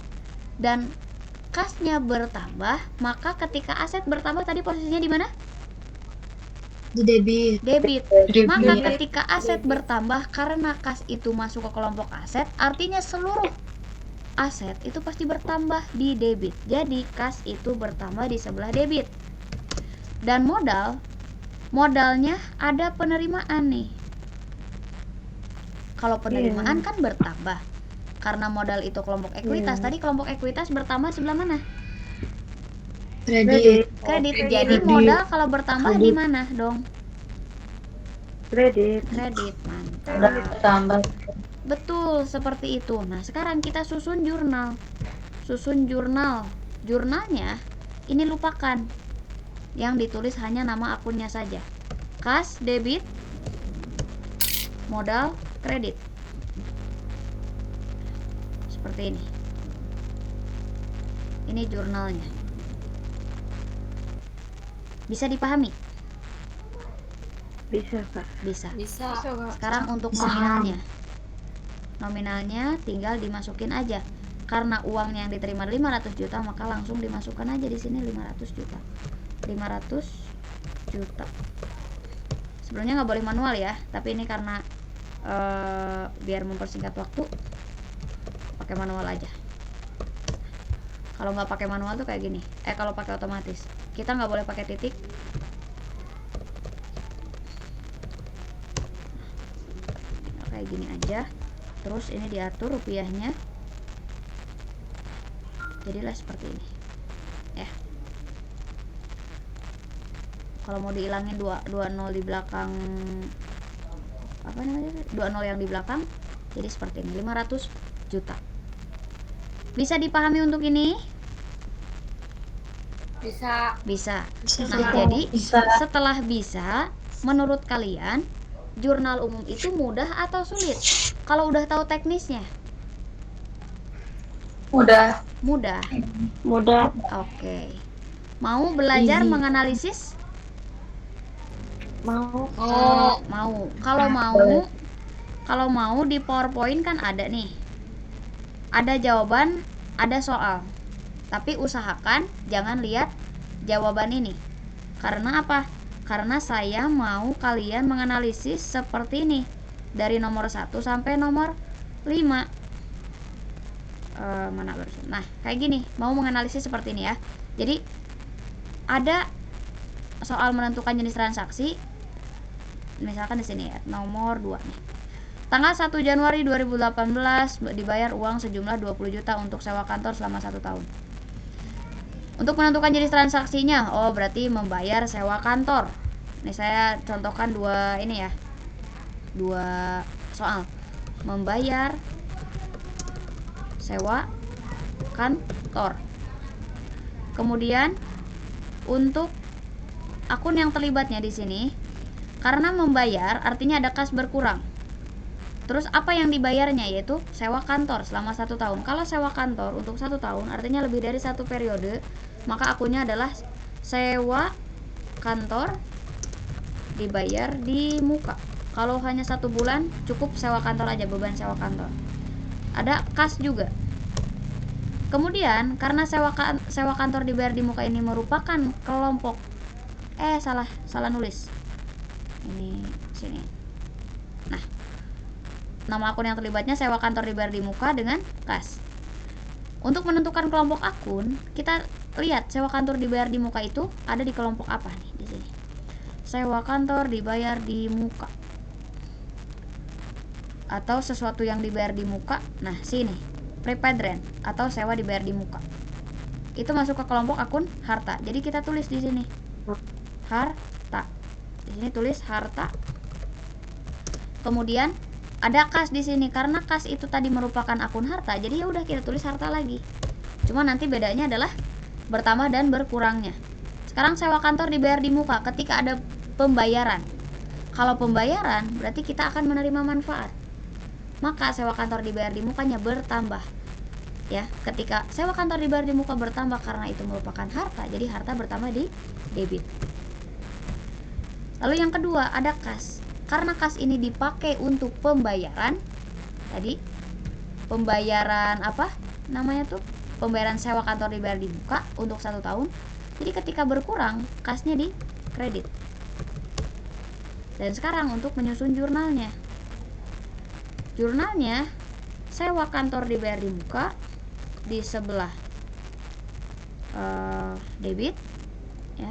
dan kasnya bertambah, maka ketika aset bertambah tadi posisinya di mana? Di debit. Maka ketika aset bertambah karena kas itu masuk ke kelompok aset, artinya seluruh aset itu pasti bertambah di debit. Jadi kas itu bertambah di sebelah debit. Dan modalnya ada penerimaan nih. Kalau penerimaan kan bertambah. Karena modal itu kelompok ekuitas. Tadi kelompok ekuitas bertambah sebelah mana? Kredit. Kredit. Jadi modal kalau bertambah di mana dong? Kredit. Kredit. Mantap. Udah bertambah. Betul, seperti itu. Nah, sekarang kita susun jurnal. Susun jurnal. Jurnalnya ini lupakan. Yang ditulis hanya nama akunnya saja. Kas, debit, modal, kredit. Seperti ini. Ini jurnalnya. Bisa dipahami? Bisa, Kak. Bisa. Bisa. Sekarang untuk nominalnya. Nominalnya tinggal dimasukin aja. Karena uangnya yang diterima 500 juta, maka langsung dimasukkan aja di sini 500 juta. 500 juta. Sebenarnya nggak boleh manual ya, tapi ini karena biar mempersingkat waktu, pakai manual aja. Kalau nggak pakai manual tuh kayak gini. Kalau pakai otomatis, kita nggak boleh pakai titik. Kayak gini aja. Terus ini diatur rupiahnya. Jadilah seperti ini. Ya. Kalau mau dihilangin 20 di belakang, apa namanya? 20 yang di belakang, jadi seperti ini. 500 juta. Bisa dipahami untuk ini? Bisa. Bisa. Nah, jadi setelah bisa, menurut kalian jurnal umum itu mudah atau sulit? Kalau udah tahu teknisnya? Udah. Mudah. Mudah. Oke. Mau belajar menganalisis? Mau. Mau. Kalau mau di PowerPoint kan ada nih. Ada jawaban, ada soal. Tapi usahakan jangan lihat jawaban ini. Karena apa? Karena saya mau kalian menganalisis seperti ini. Dari nomor 1 sampai nomor 5. Mana barusan? Nah, kayak gini. Mau menganalisis seperti ini ya. Jadi ada soal menentukan jenis transaksi. Misalkan di sini ya, nomor 2 nih. Tanggal 1 Januari 2018 dibayar uang sejumlah 20 juta untuk sewa kantor selama 1 tahun. Untuk menentukan jenis transaksinya, berarti membayar sewa kantor. Ini saya contohkan 2 ini ya. 2 soal. Membayar sewa kantor. Kemudian untuk akun yang terlibatnya di sini, karena membayar artinya ada kas berkurang. Terus apa yang dibayarnya, yaitu sewa kantor selama 1 tahun. Kalau sewa kantor untuk 1 tahun artinya lebih dari 1 periode, maka akunnya adalah sewa kantor dibayar di muka. Kalau hanya 1 bulan cukup sewa kantor aja, beban sewa kantor. Ada kas juga. Kemudian karena sewa kantor dibayar di muka ini merupakan kelompok salah nulis. Ini sini. Nah, nama akun yang terlibatnya sewa kantor dibayar di muka dengan kas. Untuk menentukan kelompok akun, kita lihat sewa kantor dibayar di muka itu ada di kelompok apa nih di sini. Sewa kantor dibayar di muka. Atau sesuatu yang dibayar di muka. Nah, sini. Prepaid rent atau sewa dibayar di muka. Itu masuk ke kelompok akun harta. Jadi kita tulis di sini. Harta. Di sini tulis harta. Kemudian ada kas di sini karena kas itu tadi merupakan akun harta. Jadi ya udah kita tulis harta lagi. Cuma nanti bedanya adalah bertambah dan berkurangnya. Sekarang sewa kantor dibayar di muka ketika ada pembayaran. Kalau pembayaran berarti kita akan menerima manfaat. Maka sewa kantor dibayar di mukanya bertambah. Ya, ketika sewa kantor dibayar di muka bertambah karena itu merupakan harta. Jadi harta bertambah di debit. Lalu yang kedua ada kas. Karena kas ini dipakai untuk pembayaran. Tadi pembayaran apa namanya tuh? Pembayaran sewa kantor dibayar di muka untuk 1 tahun. Jadi ketika berkurang, kasnya di kredit. Dan sekarang untuk menyusun jurnalnya. Jurnalnya sewa kantor dibayar di muka, di sebelah debit ya.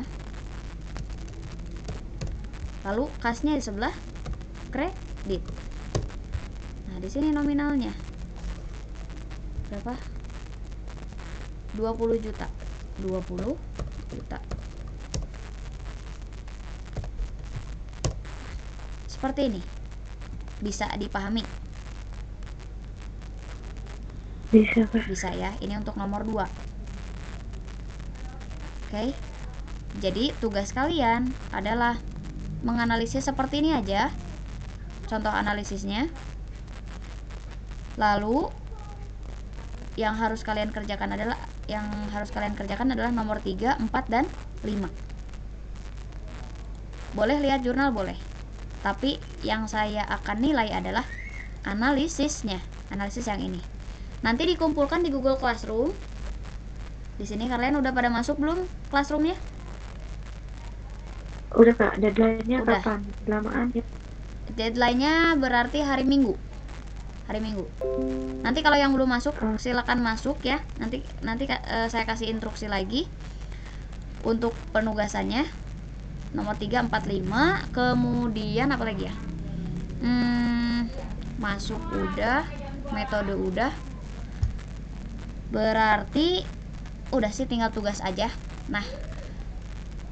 Lalu kasnya di sebelah kredit. Nah, di sini nominalnya berapa? 20 juta. 20 juta. Seperti ini. Bisa dipahami? Bisa, Kak. Bisa ya. Ini untuk nomor 2. Oke. Jadi tugas kalian adalah menganalisis seperti ini aja. Contoh analisisnya. Lalu yang harus kalian kerjakan adalah nomor 3, 4 dan 5. Boleh lihat jurnal, boleh. Tapi yang saya akan nilai adalah analisisnya, analisis yang ini. Nanti dikumpulkan di Google Classroom. Di sini kalian udah pada masuk belum Classroom-nya? Udah, Kak. Deadline-nya Udah. kapan? Lamaan ya? Deadline-nya berarti hari Minggu. Hari Minggu. Nanti kalau yang belum masuk silakan masuk ya. Nanti saya kasih instruksi lagi untuk penugasannya. Nomor 3, 4, 5. Kemudian apa lagi ya? Masuk udah, metode udah. Berarti udah sih, tinggal tugas aja. Nah,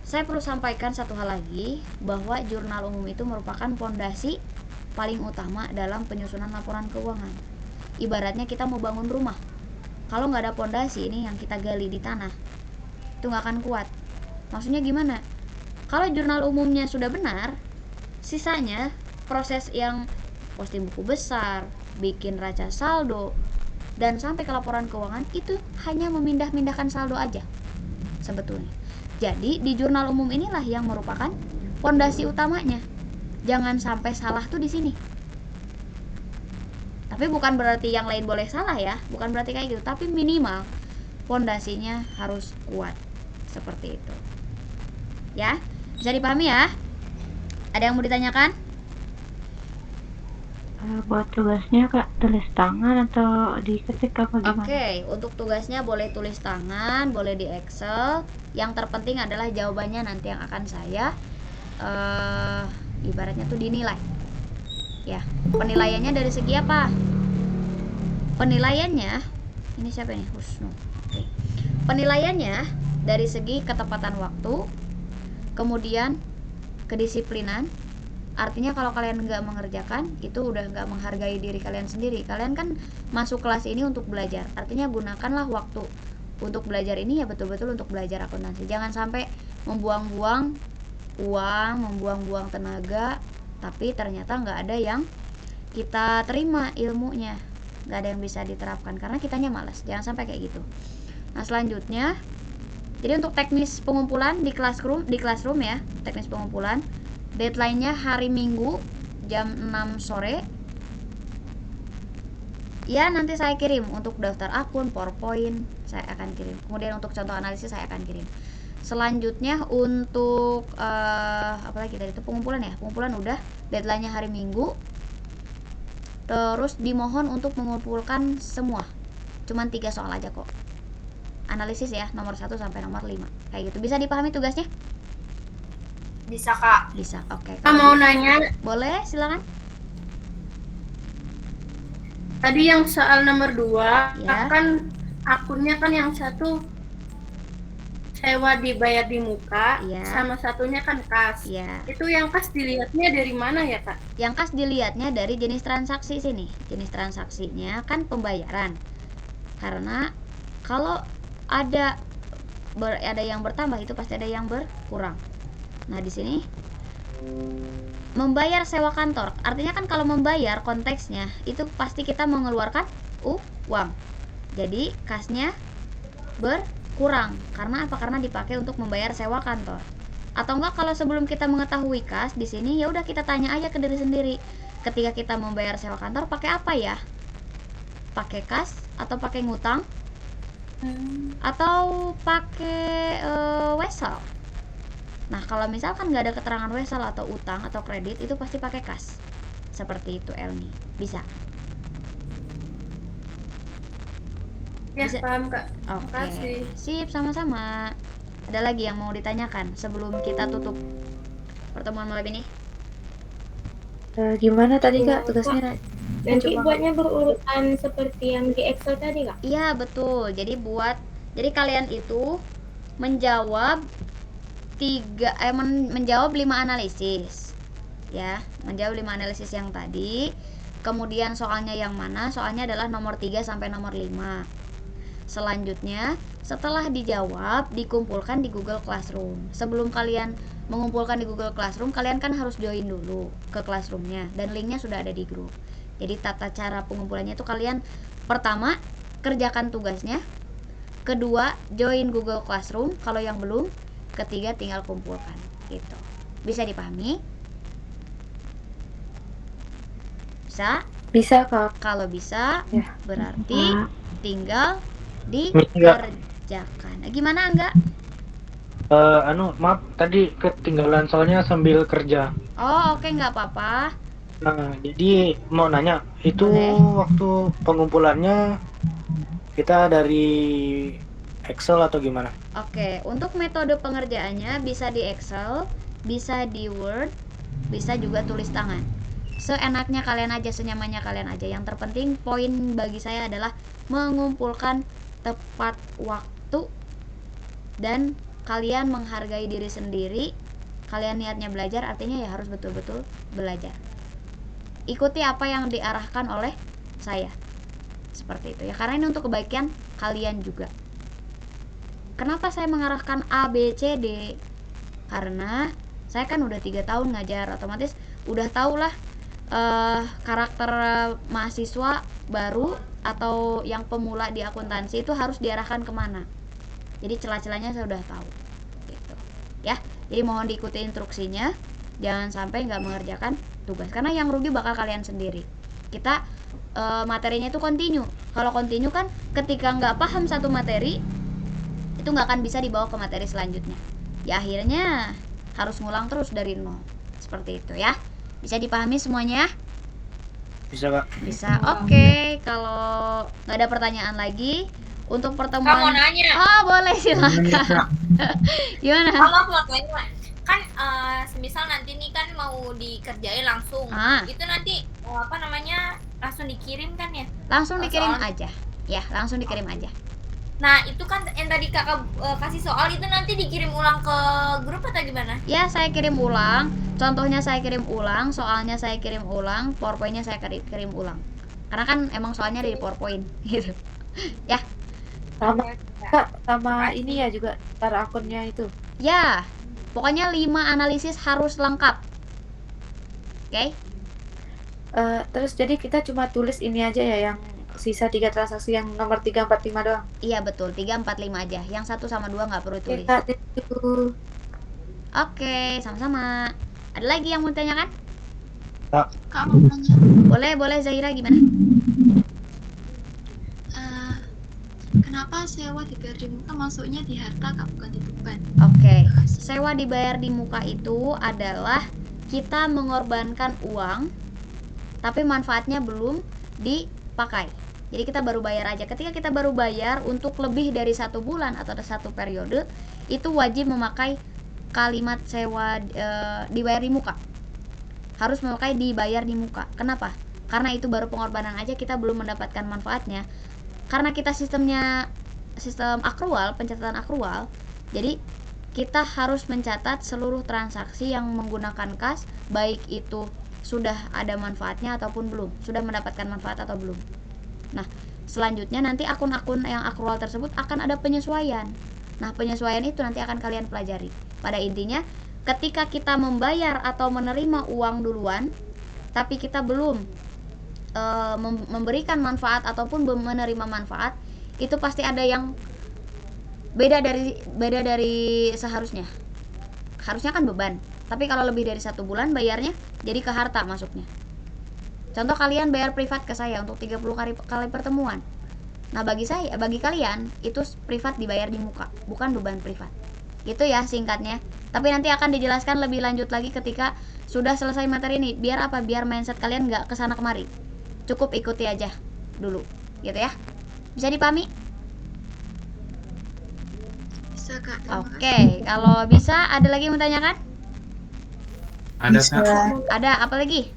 saya perlu sampaikan satu hal lagi, bahwa jurnal umum itu merupakan fondasi paling utama dalam penyusunan laporan keuangan. Ibaratnya kita mau bangun rumah, kalau nggak ada fondasi ini yang kita gali di tanah, itu nggak akan kuat. Maksudnya gimana? Kalau jurnal umumnya sudah benar, sisanya proses yang posting buku besar, bikin raca saldo, dan sampai ke laporan keuangan itu hanya memindah-mindahkan saldo aja sebetulnya. Jadi di jurnal umum inilah yang merupakan fondasi utamanya. Jangan sampai salah tuh di sini. Tapi bukan berarti yang lain boleh salah ya, bukan berarti kayak gitu, tapi minimal fondasinya harus kuat. Seperti itu. Ya, bisa dipahami ya? Ada yang mau ditanyakan? Buat tugasnya, Kak, tulis tangan atau diketik apa gimana? Oke, untuk tugasnya boleh tulis tangan, boleh di Excel. Yang terpenting adalah jawabannya nanti yang akan saya ibaratnya tuh dinilai. Ya, penilaiannya dari segi apa? Penilaiannya, ini siapa nih? Husnu. Oke. Penilaiannya dari segi ketepatan waktu, kemudian kedisiplinan. Artinya kalau kalian nggak mengerjakan, itu udah nggak menghargai diri kalian sendiri. Kalian kan masuk kelas ini untuk belajar. Artinya gunakanlah waktu untuk belajar ini ya betul-betul untuk belajar akuntansi. Jangan sampai membuang-buang uang, membuang-buang tenaga, tapi ternyata nggak ada yang kita terima ilmunya, nggak ada yang bisa diterapkan karena kitanya malas. Jangan sampai kayak gitu. Nah, selanjutnya, jadi untuk teknis pengumpulan di classroom ya, teknis pengumpulan. Deadline-nya hari Minggu jam 6 sore. Ya, nanti saya kirim untuk daftar akun, PowerPoint, saya akan kirim. Kemudian untuk contoh analisis saya akan kirim. Selanjutnya untuk apalagi tadi itu pengumpulan ya. Pengumpulan udah, deadline-nya hari Minggu. Terus dimohon untuk mengumpulkan semua. Cuman 3 soal aja kok. Analisis ya, nomor 1 sampai nomor 5. Kayak gitu. Bisa dipahami tugasnya? Bisa, Kak. Bisa, oke. Kak mau nanya, Boleh, silakan. tadi yang soal nomor 2, Ya. kan akunnya kan yang satu sewa dibayar di muka, Iya. sama satunya kan kas. Ya. Itu yang kas dilihatnya dari mana ya, Kak? Yang kas dilihatnya dari jenis transaksi sini. Jenis transaksinya kan pembayaran. Karena kalau ada yang bertambah itu pasti ada yang berkurang. Nah, di sini membayar sewa kantor. Artinya kan kalau membayar konteksnya itu pasti kita mengeluarkan uang. Jadi kasnya berkurang. Karena apa? Karena dipakai untuk membayar sewa kantor. Atau enggak kalau sebelum kita mengetahui kas di sini ya udah kita tanya aja ke diri sendiri. Ketika kita membayar sewa kantor pakai apa ya? Pakai kas atau pakai ngutang? Atau pakai wesel? Nah, kalau misalkan nggak ada keterangan wesel atau utang atau kredit, itu pasti pakai kas. Seperti itu, Elmi. Bisa? Ya, Bisa. paham, Kak. Oke. Makasih. Sip, sama-sama. Ada lagi yang mau ditanyakan sebelum kita tutup pertemuan malam ini? Gimana tadi, Kak, tugasnya? Nanti buatnya berurutan seperti yang di Excel tadi, Kak? Iya, betul. Jadi kalian itu menjawab menjawab 5 analisis. Ya, menjawab 5 analisis yang tadi. Kemudian soalnya yang mana? Soalnya adalah nomor 3 sampai nomor 5. Selanjutnya, setelah dijawab, dikumpulkan di Google Classroom. Sebelum kalian mengumpulkan di Google Classroom, kalian kan harus join dulu ke Classroom-nya, dan linknya sudah ada di grup. Jadi tata cara pengumpulannya itu kalian pertama kerjakan tugasnya, kedua join Google Classroom kalau yang belum, ketiga tinggal kumpulkan gitu. Bisa dipahami? Bisa Kak. Kalau bisa, Ya. berarti tinggal Enggak. dikerjakan. Nah, gimana enggak? Maaf tadi ketinggalan soalnya sambil kerja. Oh, oke, nggak apa-apa. Nah, jadi mau nanya, itu Boleh. waktu pengumpulannya kita dari Excel atau gimana? Oke, untuk metode pengerjaannya bisa di Excel, bisa di Word, bisa juga tulis tangan. Seenaknya kalian aja, senyamannya kalian aja. Yang terpenting poin bagi saya adalah mengumpulkan tepat waktu dan kalian menghargai diri sendiri. Kalian niatnya belajar, artinya ya harus betul-betul belajar. Ikuti apa yang diarahkan oleh saya. Seperti itu ya, karena ini untuk kebaikan kalian juga. Kenapa saya mengarahkan A, B, C, D? Karena saya kan udah 3 tahun ngajar, otomatis udah tau lah karakter mahasiswa baru atau yang pemula di akuntansi itu harus diarahkan kemana. Jadi celah-celahnya saya udah tahu gitu ya. Jadi mohon diikuti instruksinya, jangan sampai nggak mengerjakan tugas, karena yang rugi bakal kalian sendiri. Kita materinya itu continue. Kalau continue kan ketika nggak paham satu materi itu nggak akan bisa dibawa ke materi selanjutnya. Ya akhirnya harus ngulang terus dari nol. Seperti itu ya. Bisa dipahami semuanya? Bisa Kak? Bisa. Oke, kalau nggak ada pertanyaan lagi untuk Kamu pertemuan. nanya. Oh, boleh, silakan. Gimana? Kalau mau tanya kan semisal nanti nih kan mau dikerjain langsung. Itu nanti apa namanya langsung dikirim kan ya? Langsung dikirim aja. Ya, langsung dikirim aja. Nah, itu kan yang tadi kakak kasih soal itu nanti dikirim ulang ke grup atau gimana? Ya, saya kirim ulang. Contohnya saya kirim ulang, soalnya saya kirim ulang, PowerPoint-nya saya kirim ulang. Karena kan emang soalnya di PowerPoint gitu. Ya. Sama Kak, sama ini ya juga cara akunnya itu. Ya. Pokoknya 5 analisis harus lengkap. Oke? Terus jadi kita cuma tulis ini aja ya, yang sisa 3 transaksi yang nomor 3, 4, 5 doang. Iya betul, 3, 4, 5 aja. Yang 1 sama 2 nggak perlu tulis. Kak, itu. Oke, sama-sama. Ada lagi yang mau ditanyakan? Kak mau tanya, Boleh Zahira, gimana? kenapa sewa dibayar di muka masuknya di harta Kak, bukan di beban? Oke, sewa dibayar di muka itu adalah kita mengorbankan uang, tapi manfaatnya belum dipakai. Jadi kita baru bayar aja. Ketika kita baru bayar untuk lebih dari 1 bulan atau 1 periode, itu wajib memakai kalimat sewa dibayar di muka. Harus memakai dibayar di muka. Kenapa? Karena itu baru pengorbanan aja, kita belum mendapatkan manfaatnya. Karena kita sistem akrual, pencatatan akrual, jadi kita harus mencatat seluruh transaksi yang menggunakan kas, baik itu sudah ada manfaatnya ataupun belum, sudah mendapatkan manfaat atau belum. Nah, selanjutnya nanti akun-akun yang akrual tersebut akan ada penyesuaian. Nah, penyesuaian itu nanti akan kalian pelajari. Pada intinya, ketika kita membayar atau menerima uang duluan, tapi kita belum memberikan manfaat ataupun belum menerima manfaat, itu pasti ada yang beda dari seharusnya. Harusnya kan beban, tapi kalau lebih dari 1 bulan bayarnya jadi ke harta masuknya. Contoh, kalian bayar privat ke saya untuk 30 kali pertemuan. Nah, bagi kalian itu privat dibayar di muka, bukan beban privat. Gitu ya singkatnya. Tapi nanti akan dijelaskan lebih lanjut lagi ketika sudah selesai materi ini. Biar apa? Biar mindset kalian nggak kesana kemari. Cukup ikuti aja dulu, gitu ya. Bisa dipahami? Bisa Kak, terima kasih. Oke, kalau bisa ada lagi yang mau tanyakan? Ada Kak. Ada apa lagi?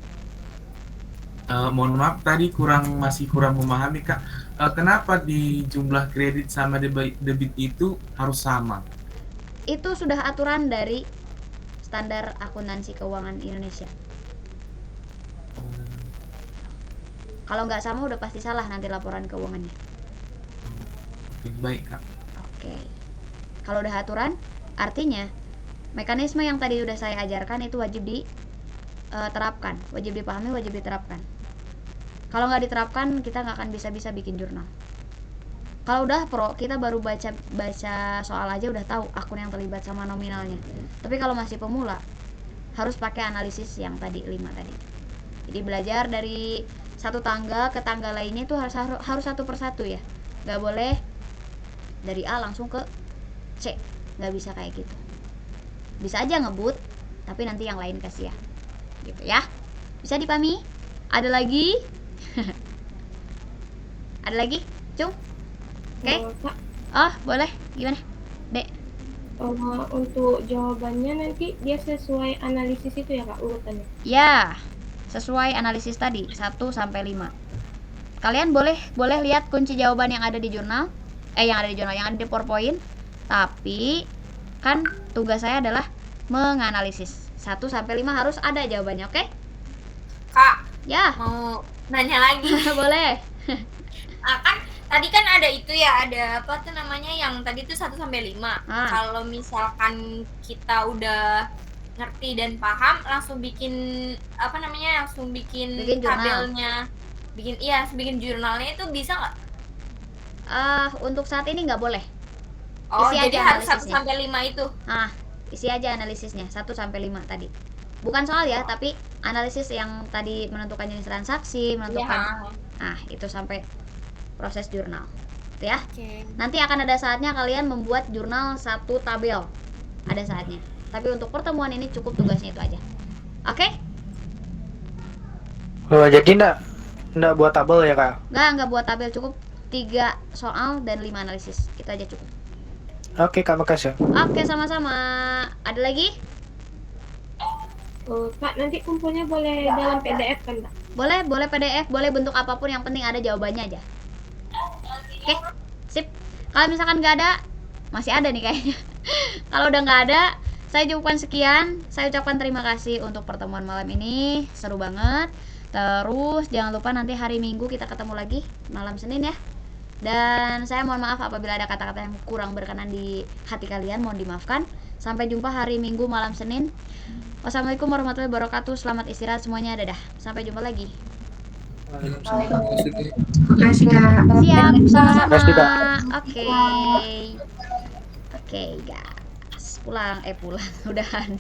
Mohon maaf tadi masih kurang memahami Kak. Kenapa di jumlah kredit sama debit itu harus sama? Itu sudah aturan dari standar akuntansi keuangan Indonesia. Kalau nggak sama udah pasti salah nanti laporan keuangannya. Baik, Kak. Oke. Kalau udah aturan, artinya mekanisme yang tadi udah saya ajarkan itu wajib diterapkan, wajib dipahami, wajib diterapkan. Kalau nggak diterapkan, kita nggak akan bisa bikin jurnal. Kalau udah pro, kita baru baca soal aja udah tahu akun yang terlibat sama nominalnya. Tapi kalau masih pemula, harus pakai analisis yang tadi 5 tadi. Jadi belajar dari satu tangga ke tangga lainnya itu harus satu persatu ya. Nggak boleh dari A langsung ke C, nggak bisa kayak gitu. Bisa aja ngebut, tapi nanti yang lain kasih ya, gitu ya. Bisa dipahami? Ada lagi? Ada lagi, Cung? Oke. Oh, boleh. Gimana, Dek? Untuk jawabannya nanti dia sesuai analisis itu ya Kak, urutannya? Ya, sesuai analisis tadi 1 sampai 5. Kalian boleh lihat kunci jawaban yang ada di jurnal, yang ada di PowerPoint. Tapi kan tugas saya adalah menganalisis. 1 sampai 5 harus ada jawabannya, oke? Kak, ya. Mau nanya lagi. Boleh. Kan tadi kan ada itu ya, ada apa tuh namanya yang tadi tuh 1 sampai 5. Kalau misalkan kita udah ngerti dan paham, langsung bikin apa namanya? Langsung bikin tabelnya. Bikin jurnalnya itu bisa nggak? Untuk saat ini nggak boleh. Isi jadi aja harus 1 sampai 5 itu. Isi aja analisisnya 1 sampai 5 tadi. Bukan soal ya, tapi analisis yang tadi menentukan jenis transaksi, menentukan itu sampai proses jurnal. Gitu ya. Nanti akan ada saatnya kalian membuat jurnal 1 tabel. Ada saatnya. Tapi untuk pertemuan ini cukup tugasnya itu aja. Oke? Jadi enggak buat tabel ya, Kak? Enggak buat tabel, cukup 3 soal dan 5 analisis. Itu aja cukup. Oke, Kak, makasih. Oke, sama-sama. Ada lagi? Kak, nanti kumpulnya boleh dalam PDF kan, Kak? Boleh PDF, boleh bentuk apapun, yang penting ada jawabannya aja. Oke, sip. Kalau misalkan nggak ada, masih ada nih kayaknya. Kalau udah nggak ada, saya cukupkan sekian. Saya ucapkan terima kasih untuk pertemuan malam ini, seru banget. Terus jangan lupa nanti hari Minggu kita ketemu lagi malam Senin ya. Dan saya mohon maaf apabila ada kata-kata yang kurang berkenan di hati kalian, mohon dimaafkan. Sampai jumpa hari Minggu malam Senin. Wassalamualaikum warahmatullahi wabarakatuh. Selamat istirahat semuanya, dadah. Sampai jumpa lagi. Makasih Kak. Siap, sama-sama. Makasih, Kak. Oke, guys. Pulang, udahan.